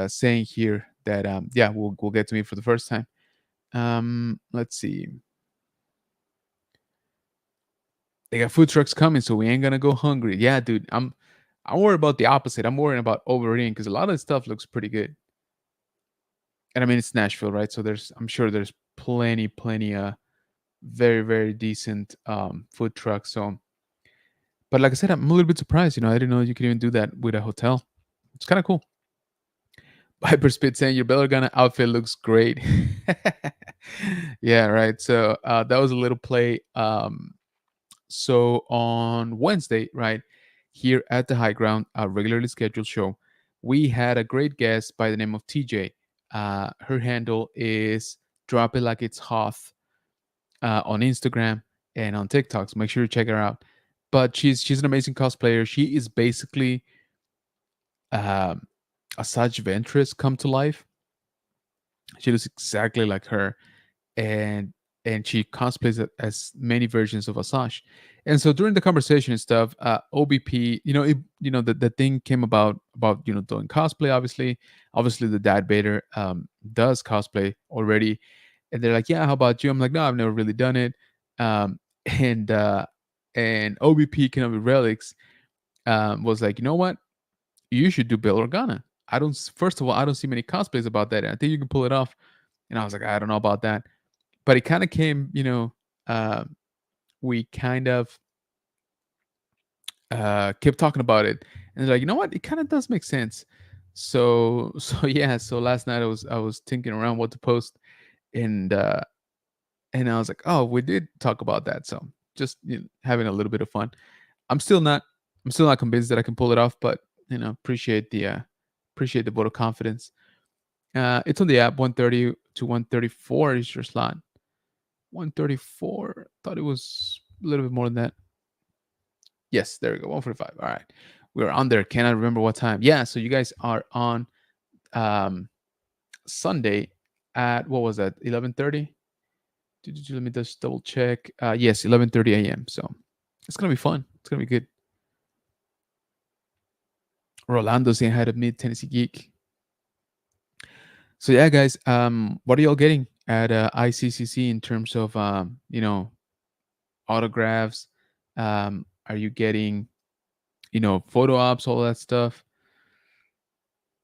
Speaker 1: saying here that yeah, we'll get to me for the first time. Let's see. They got food trucks coming, so we ain't gonna go hungry. Yeah, dude, I'm worried about the opposite. I'm worried about overeating because a lot of the stuff looks pretty good. And I mean, it's Nashville, right? So I'm sure there's plenty very very decent food trucks. So but like I said, I'm a little bit surprised. I didn't know you could even do that with a hotel. It's kind of cool. Hyperspit saying your Belladonna outfit looks great. Yeah, right. So that was a little play. So on Wednesday, right here at the High Ground, a regularly scheduled show, we had a great guest by the name of TJ. Her handle is Drop It Like It's Hoth on Instagram and on TikTok. So make sure you check her out. But she's an amazing cosplayer. She is basically um, a Sage Ventress come to life. She looks exactly like her, and she cosplays as many versions of Asajj. And so during the conversation and stuff, OBP, the thing came about doing cosplay. Obviously, the Dad Vader does cosplay already, and they're like, "Yeah, how about you?" I'm like, "No, I've never really done it." Um, and OBP Kenobi Relics was like, "You know what? You should do Bill Organa. I don't. First of all, I don't see many cosplays about that. And I think you can pull it off." And I was like, "I don't know about that." But it kind of came, uh, we kind of kept talking about it, and they're like, "You know what? It kind of does make sense." So so yeah. So last night I was thinking around what to post, and I was like, "Oh, we did talk about that." So just having a little bit of fun. I'm still not I'm still not convinced that I can pull it off, but appreciate the vote of confidence. It's on the app. 130 to 134 is your slot. 134. Thought it was a little bit more than that. Yes, there we go. 145. All right. We're on there. Cannot remember what time. Yeah, so you guys are on um Sunday at what was that? 11:30? Let me just double check. Yes, 11:30 a.m. So it's gonna be fun. It's gonna be good. Rolando saying hi to Mid Tennessee Geek. So yeah, guys, what are y'all getting at ICCC in terms of autographs? Are you getting photo ops, all that stuff?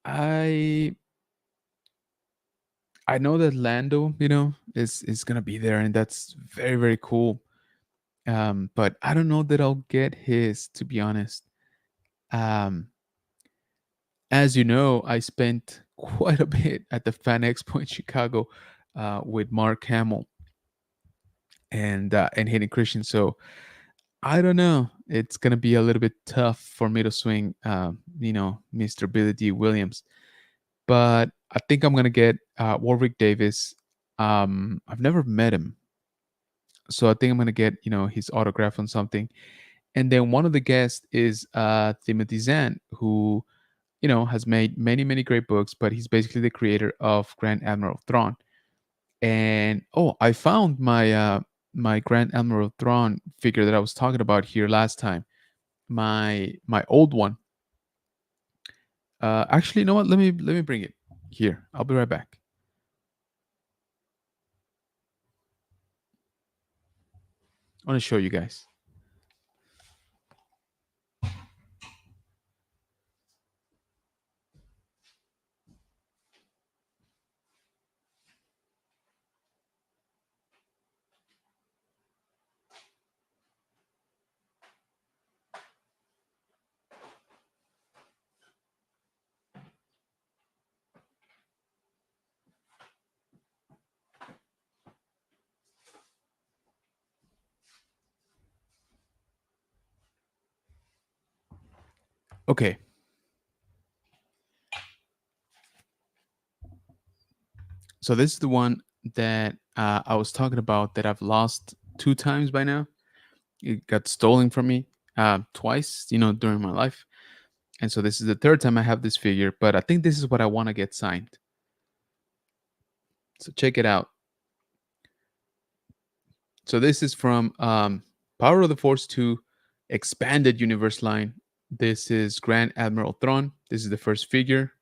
Speaker 1: I I know that Lando, is gonna be there, and that's very very cool. But I don't know that I'll get his, to be honest. Um, as you know, I spent quite a bit at the Fan Expo in Chicago with Mark Hamill and Hayden Christian. So I don't know. It's gonna be a little bit tough for me to swing, Mr. Billy D. Williams. But I think I'm gonna get Warwick Davis. I've never met him, so I think I'm gonna get his autograph on something. And then one of the guests is Timothy Zahn, who has made many great books, but he's basically the creator of Grand Admiral Thrawn. And oh, I found my Grand Admiral Thrawn figure that I was talking about here last time. My old one. Actually, you know what? Let me bring it here. I'll be right back. I want to show you guys. Okay, so this is the one that I was talking about that I've lost two times by now. It got stolen from me twice, during my life. And so this is the third time I have this figure, but I think this is what I want to get signed. So check it out. So this is from Power of the Force 2 Expanded Universe line. This is Grand Admiral Thrawn. This is the first figure.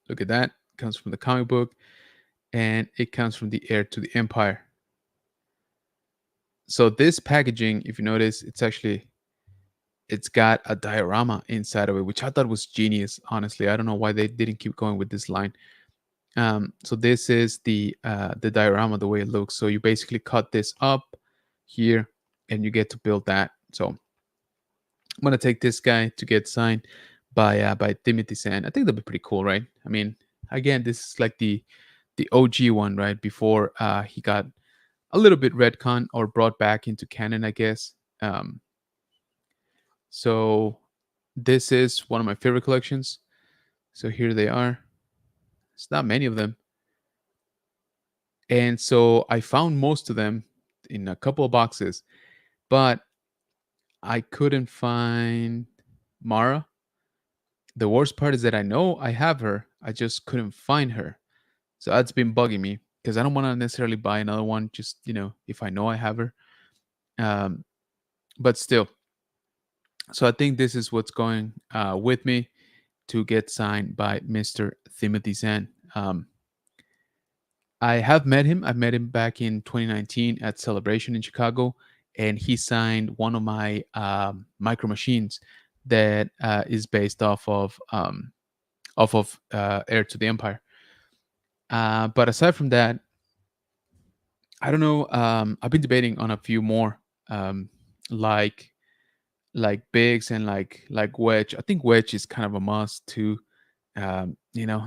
Speaker 1: Look at that. It comes from the comic book, and it comes from the Heir to the Empire. So this packaging, if you notice, it's got a diorama inside of it, which I thought was genius. Honestly, I don't know why they didn't keep going with this line. So this is the diorama, the way it looks. So you basically cut this up here, and you get to build that. So I'm gonna take this guy to get signed by Timothy Zahn. I think that'd be pretty cool, right? I mean, again, this is like the OG one, right? Before he got a little bit retcon or brought back into canon, I guess. So this is one of my favorite collections. So here they are. It's not many of them. And so I found most of them in a couple of boxes, but I couldn't find Mara. The worst part is that I know I have her. I just couldn't find her. So that's been bugging me because I don't want to necessarily buy another one just, if I know I have her. Um, but still. So I think this is what's going with me to get signed by Mr. Timothy Zahn. I have met him. I met him back in 2019 at Celebration in Chicago, and he signed one of my micro machines that is based off of Heir to the Empire. But aside from that, I don't know. I've been debating on a few more, like Biggs and like Wedge. I think Wedge is kind of a must too.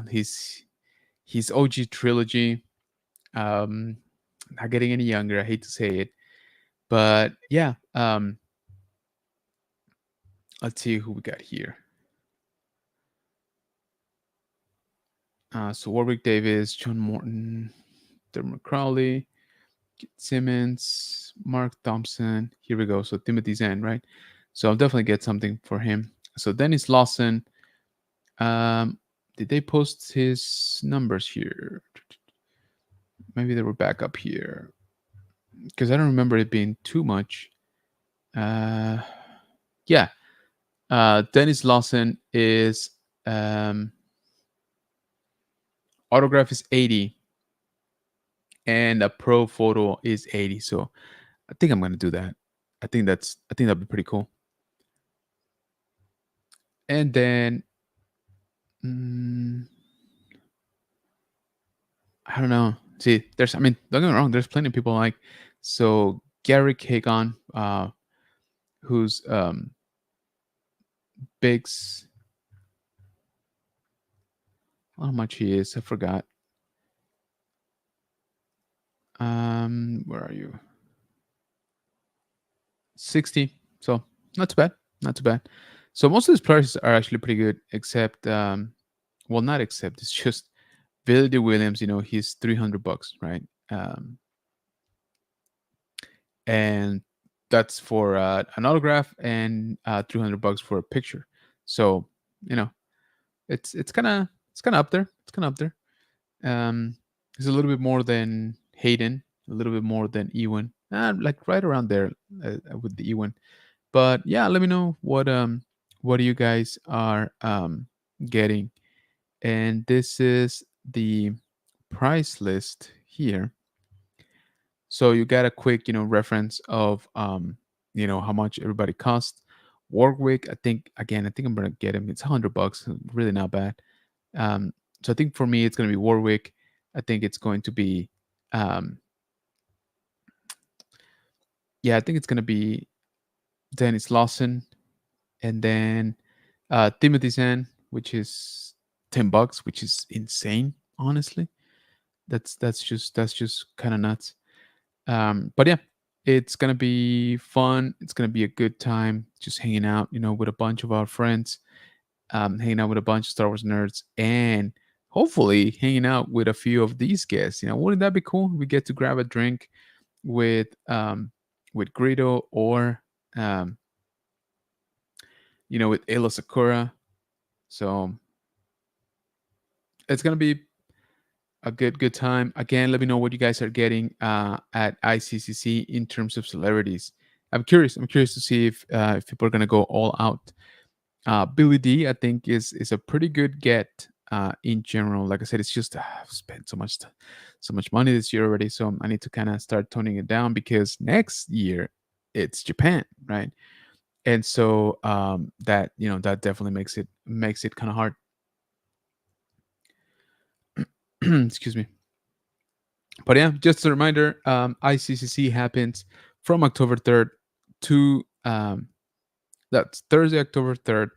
Speaker 1: His OG trilogy. Um, not getting any younger. I hate to say it, but yeah. Let's see who we got here. So Warwick Davis, John Morton, Dermot Crowley, Kit Simmons, Mark Thompson. Here we go. So Timothy Zahn, right? So I'll definitely get something for him. So Dennis Lawson. Did they post his numbers here? Maybe they were back up here because I don't remember it being too much. Yeah. Dennis Lawson is autograph is 80 and a pro photo is 80. So I think I'm gonna do that. I think that'd be pretty cool. And then I don't know. See, don't get me wrong, there's plenty of people like So Gary Kagan, who's Big's, how much he is, I forgot. Where are you? 60. So not too bad. Not too bad. So most of his players are actually pretty good, except well, not except, it's just Billy Williams. He's $300, right? Um, and that's for an autograph, and $300 for a picture. So you know, it's kind of up there. It's kind of up there. Um, it's a little bit more than Hayden, a little bit more than Ewan, like right around there with the Ewan. But yeah, let me know what you guys are getting. And this is the price list here. So you got a quick, reference of how much everybody costs. Warwick, I think I'm gonna get him. It's $100, really not bad. Um, so I think for me it's gonna be Warwick. I think it's going to be, um, yeah, I think it's gonna be Dennis Lawson, and then Timothy Zahn, which is $10, which is insane. Honestly, that's just kind of nuts. But yeah, it's gonna be fun. It's gonna be a good time, just hanging out, with a bunch of our friends, hanging out with a bunch of Star Wars nerds, and hopefully hanging out with a few of these guests. Wouldn't that be cool? We get to grab a drink with Greedo, or um, with Ayla Sakura. So it's gonna be a good time. Again, let me know what you guys are getting at ICCC in terms of celebrities. I'm curious to see if people are gonna go all out. Billy D, I think, is a pretty good get in general. Like I said, it's just I've spent so much money this year already, so I need to kind of start toning it down, because next year it's Japan, right? And so that definitely makes it kind of hard. Excuse me. But yeah, just a reminder, ICCC happens from October 3rd to that's Thursday, October 3rd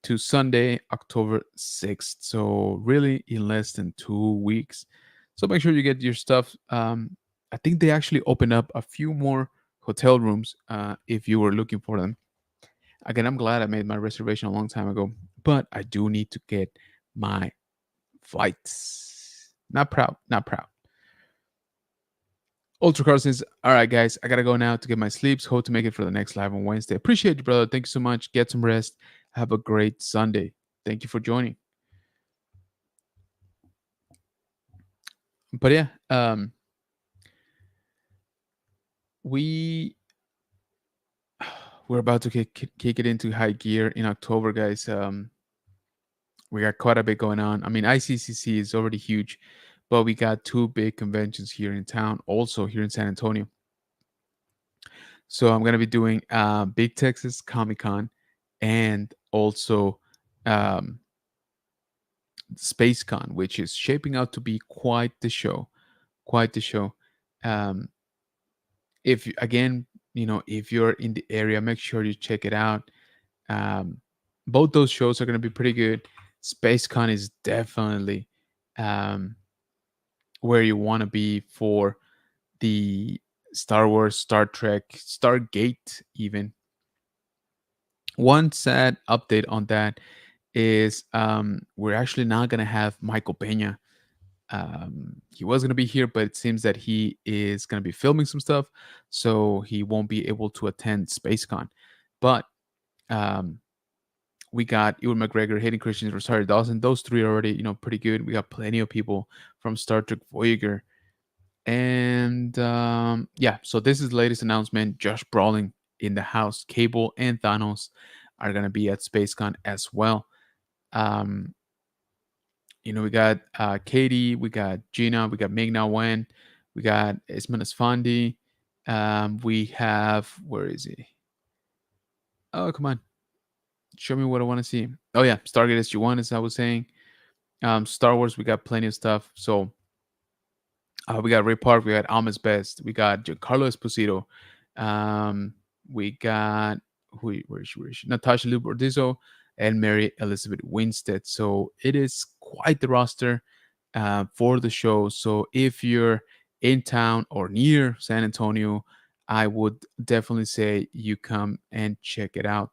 Speaker 1: to Sunday, October 6th. So really in less than 2 weeks. So make sure you get your stuff. I think they actually opened up a few more hotel rooms if you were looking for them. Again, I'm glad I made my reservation a long time ago, but I do need to get my flights. Not proud, not proud. Ultra Carl says, all right, guys, I got to go now to get my sleeps. Hope to make it for the next live on Wednesday. Appreciate you, brother. Thank you so much. Get some rest. Have a great Sunday. Thank you for joining. But yeah, we we're about to kick it into high gear in October, guys. We got quite a bit going on. I mean, ICCC is already huge, but we got two big conventions here in town, also here in San Antonio. So I'm gonna be doing Big Texas Comic Con, and also um, SpaceCon, which is shaping out to be quite the show. Quite the show. Um, if again, if you're in the area, make sure you check it out. Um, both those shows are gonna be pretty good. SpaceCon is definitely um, where you want to be for the Star Wars, Star Trek, Stargate, even. One sad update on that is we're actually not going to have Michael Pena. He was going to be here, but it seems that he is going to be filming some stuff, so he won't be able to attend SpaceCon. But um, we got Ewan McGregor, Hayden Christensen, Rosario Dawson. Those three are already, pretty good. We got plenty of people from Star Trek Voyager. And yeah, so this is the latest announcement. Josh Brolin in the house. Cable and Thanos are going to be at SpaceCon as well. Um, we got Katie, we got Gina, we got Ming-Na Wen, we got Isman Asfandi. We have, where is he? Oh, come on. Show me what I want to see. Oh, yeah. Stargate SG1, as I was saying. Star Wars, we got plenty of stuff. So We got Ray Park, we got Almas Best, we got Giancarlo Esposito, um, we got where is she? Natasha Lubordizo and Mary Elizabeth Winstead. So it is quite the roster for the show. So if you're in town or near San Antonio, I would definitely say you come and check it out.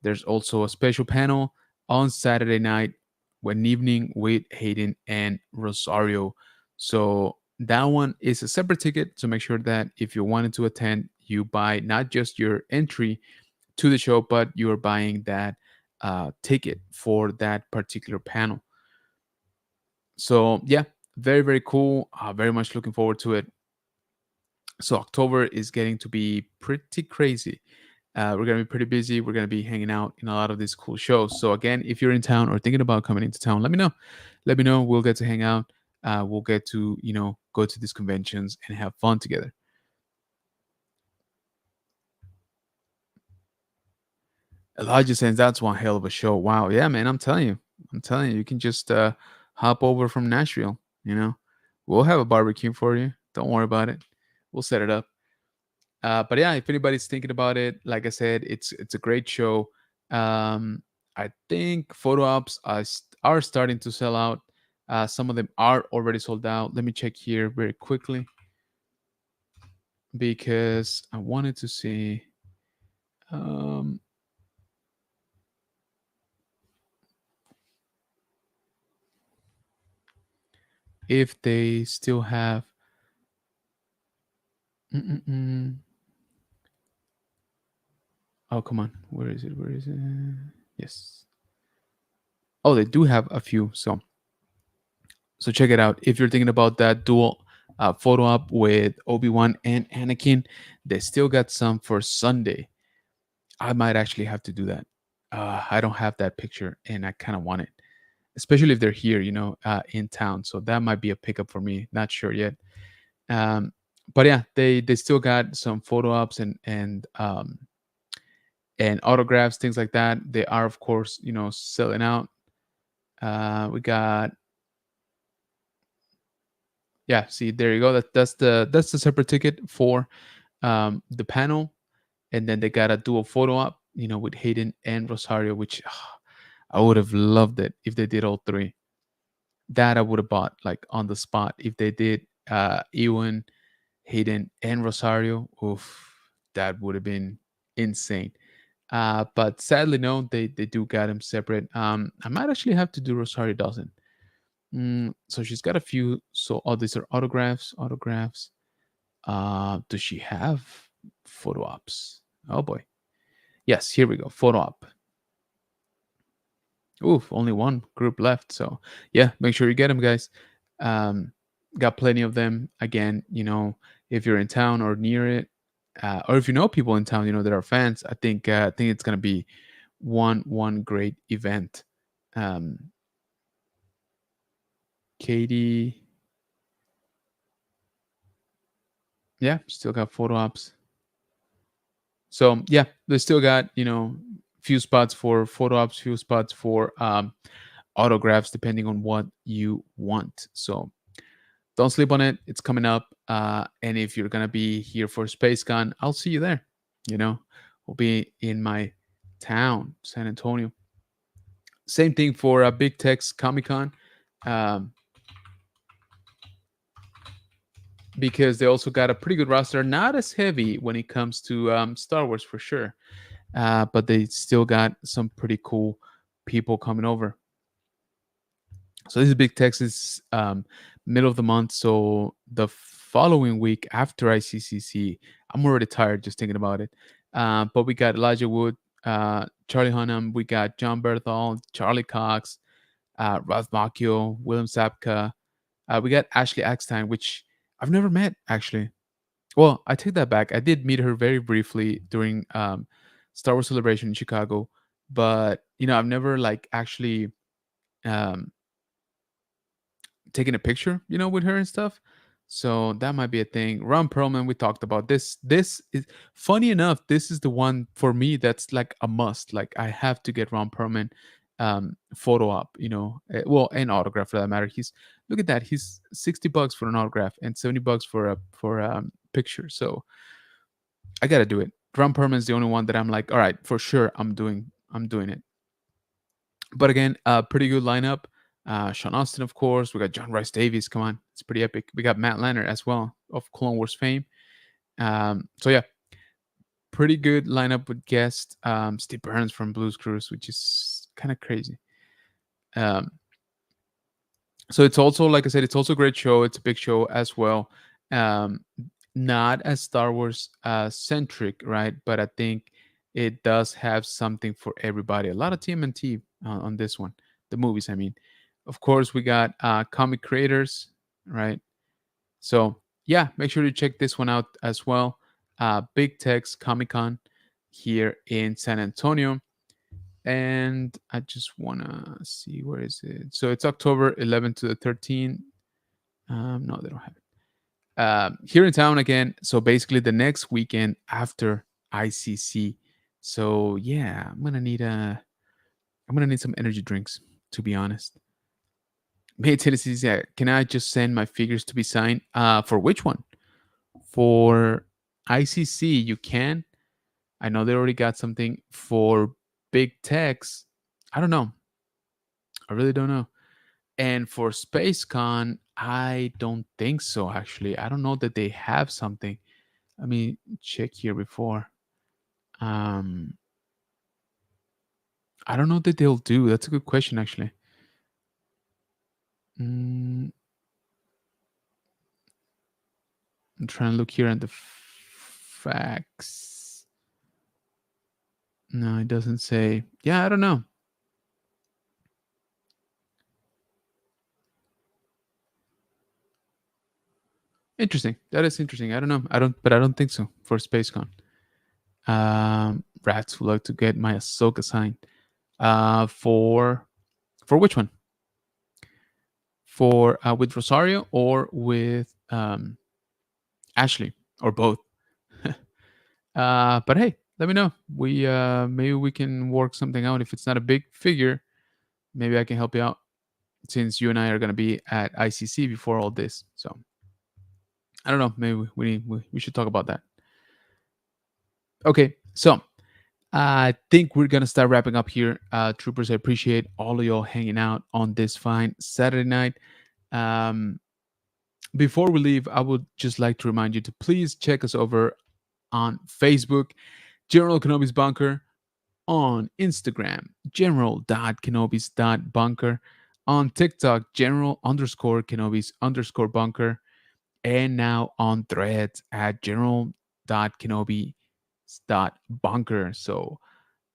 Speaker 1: There's also a special panel on Saturday night, one evening with Hayden and Rosario. So that one is a separate ticket. So make sure that if you wanted to attend, you buy not just your entry to the show, but you're buying that ticket for that particular panel. So yeah, very very cool. Very much looking forward to it. So October is getting to be pretty crazy. We're gonna be pretty busy. We're gonna be hanging out in a lot of these cool shows. So again, if you're in town or thinking about coming into town, let me know. Let me know. We'll get to hang out. We'll get to go to these conventions and have fun together. Elijah says that's one hell of a show. Wow, yeah, man. I'm telling you, you can just hop over from Nashville. You know, we'll have a barbecue for you. Don't worry about it. We'll set it up. But yeah, if anybody's thinking about it, like I said, it's a great show. Um, I think photo ops are starting to sell out. Some of them are already sold out. Let me check here very quickly because I wanted to see um, if they still have. Mm-mm-mm. Oh, come on. Where is it? Where is it? Yes. Oh, they do have a few. So check it out. If you're thinking about that dual photo op with Obi-Wan and Anakin, they still got some for Sunday. I might actually have to do that. I don't have that picture and I kind of want it, especially if they're here, in town. So that might be a pickup for me. Not sure yet. Um, but yeah, they still got some photo ops and autographs, things like that. They are, of course, selling out. We got Yeah, see, there you go. That's the separate ticket for the panel, and then they got a dual photo op, with Hayden and Rosario, which I would have loved it if they did all three. That I would have bought like on the spot if they did Ewan, Hayden, and Rosario. Oof, that would have been insane. But sadly, no, they do got them separate. I might actually have to do Rosario doesn't. So she's got a few. So all these are autographs. Does she have photo ops? Oh boy. Yes, here we go. Photo op. Oof, only one group left. So yeah, make sure you get them, guys. Um, got plenty of them. Again, if you're in town or near it, or if you know people in town, that are fans, I think it's gonna be one great event. Um, Katie, yeah, still got photo ops. So yeah, they still got few spots for photo ops, few spots for autographs, depending on what you want. So don't sleep on it. It's coming up. And if you're gonna be here for SpaceCon, I'll see you there. You know, we'll be in my town, San Antonio. Same thing for Big Tech's Comic Con, um, because they also got a pretty good roster. Not as heavy when it comes to Star Wars for sure, but they still got some pretty cool people coming over. So this is Big Texas, middle of the month. So the following week after ICCC, I'm already tired just thinking about it. But we got Elijah Wood, Charlie Hunnam, we got John Berthal, Charlie Cox, Ralph Macchio, William Sapka. We got Ashley Eckstein, which I've never met actually. Well, I take that back. I did meet her very briefly during Star Wars Celebration in Chicago, but I've never like actually um, taking a picture, with her and stuff. So that might be a thing. Ron Perlman, we talked about this. This is funny enough. This is the one for me that's like a must. Like I have to get Ron Perlman. photo op, well, an autograph for that matter. Look at that, he's $60 for an autograph and $70 for a picture. So I gotta do it. Ron Perlman is the only one that I'm like, all right, for sure, I'm doing it. But again, pretty good lineup. Sean Austin, of course. We got John Rice Davies. Come on, it's pretty epic. We got Matt Lanner as well of Clone Wars fame. So yeah, pretty good lineup with guests. Steve Burns from Blues Cruise, which is kind of crazy. Um, so it's also, like I said, it's also a great show. It's a big show as well. Um, Not as Star Wars centric, right? But I think it does have something for everybody. A lot of TMNT on this one, the movies. I mean, of course, we got comic creators, right? So yeah, make sure to check this one out as well. Big Tex Comic Con here in San Antonio. And I just want to see, where is it? So it's October 11th to the 13th. No, they don't have it. Here in town again. So basically the next weekend after ICC. So yeah, I'm gonna need some energy drinks, to be honest. Hey Tennessee, yeah, can I just send my figures to be signed? For which one? For ICC, you can. I know they already got something for Big Techs. I don't know. I really don't know. And for SpaceCon, I don't think so, actually. I don't know that they have something. Let me check here before. Um, I don't know that they'll do. That's a good question, actually. Mm, I'm trying to look here at the facts. No, it doesn't say. Yeah, I don't know. Interesting. That is interesting. I don't know. But I don't think so for SpaceCon. Rats would like to get my Ahsoka sign. For which one? For with Rosario or with Ashley or both? But hey, let me know. We maybe we can work something out. If it's not a big figure, maybe I can help you out, since you and I are going to be at ICC before all this. So I don't know. Maybe we should talk about that. Okay, so I think we're gonna start wrapping up here, troopers. I appreciate all of y'all hanging out on this fine Saturday night. Um, Before we leave, I would just like to remind you to please check us over on Facebook, General Kenobi's Bunker, on Instagram, general.kenobis.bunker, on TikTok, general_Kenobis_bunker, and now on Threads at general.kenobis.bunker. So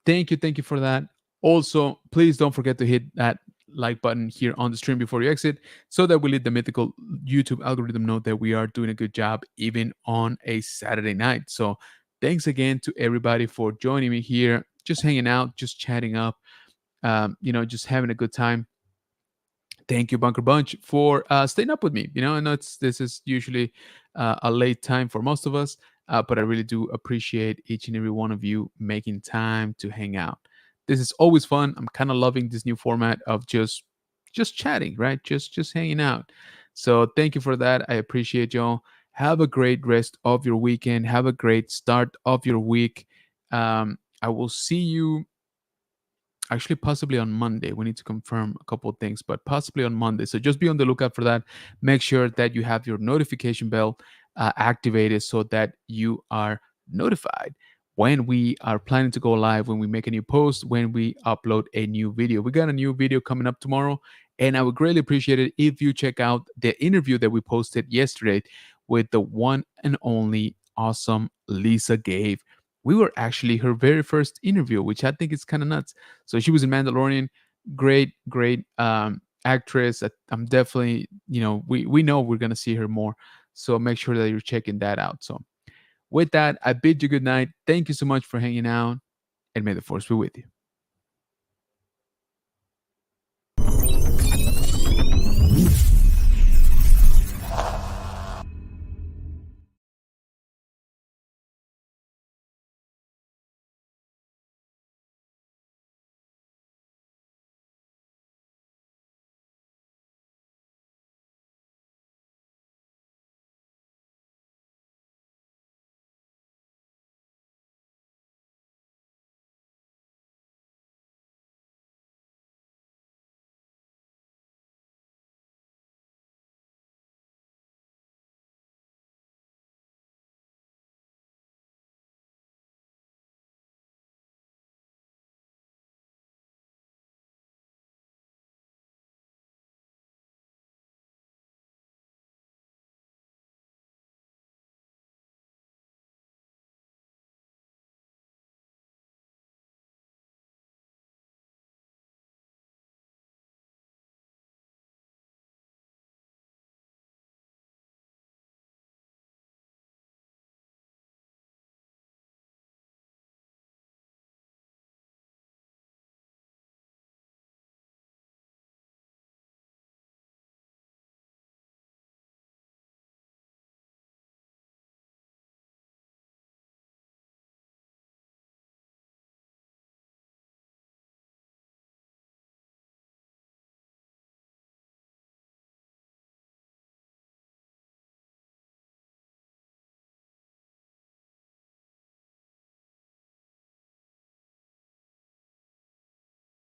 Speaker 1: thank you for that. Also, please don't forget to hit that like button here on the stream before you exit, so that we let the mythical YouTube algorithm know that we are doing a good job even on a Saturday night. So thanks again to everybody for joining me here, just hanging out, just chatting up, just having a good time. Thank you, Bunker Bunch, for staying up with me. I know this is usually a late time for most of us, but I really do appreciate each and every one of you making time to hang out. This is always fun. I'm kind of loving this new format of just chatting, right? Just hanging out. So thank you for that. I appreciate y'all. Have a great rest of your weekend. Have a great start of your week. I will see you actually possibly on Monday. We need to confirm a couple of things, but possibly on Monday. So just be on the lookout for that. Make sure that you have your notification bell activated, so that you are notified when we are planning to go live, when we make a new post, when we upload a new video. We got a new video coming up tomorrow, and I would greatly appreciate it if you check out the interview that we posted yesterday with the one and only awesome Lisa gave. We were actually her very first interview, which I think is kind of nuts. So she was in Mandalorian. Great actress. I'm definitely, we know we're gonna see her more. So make sure that you're checking that out. So with that, I bid you good night. Thank you so much for hanging out, and may the force be with you.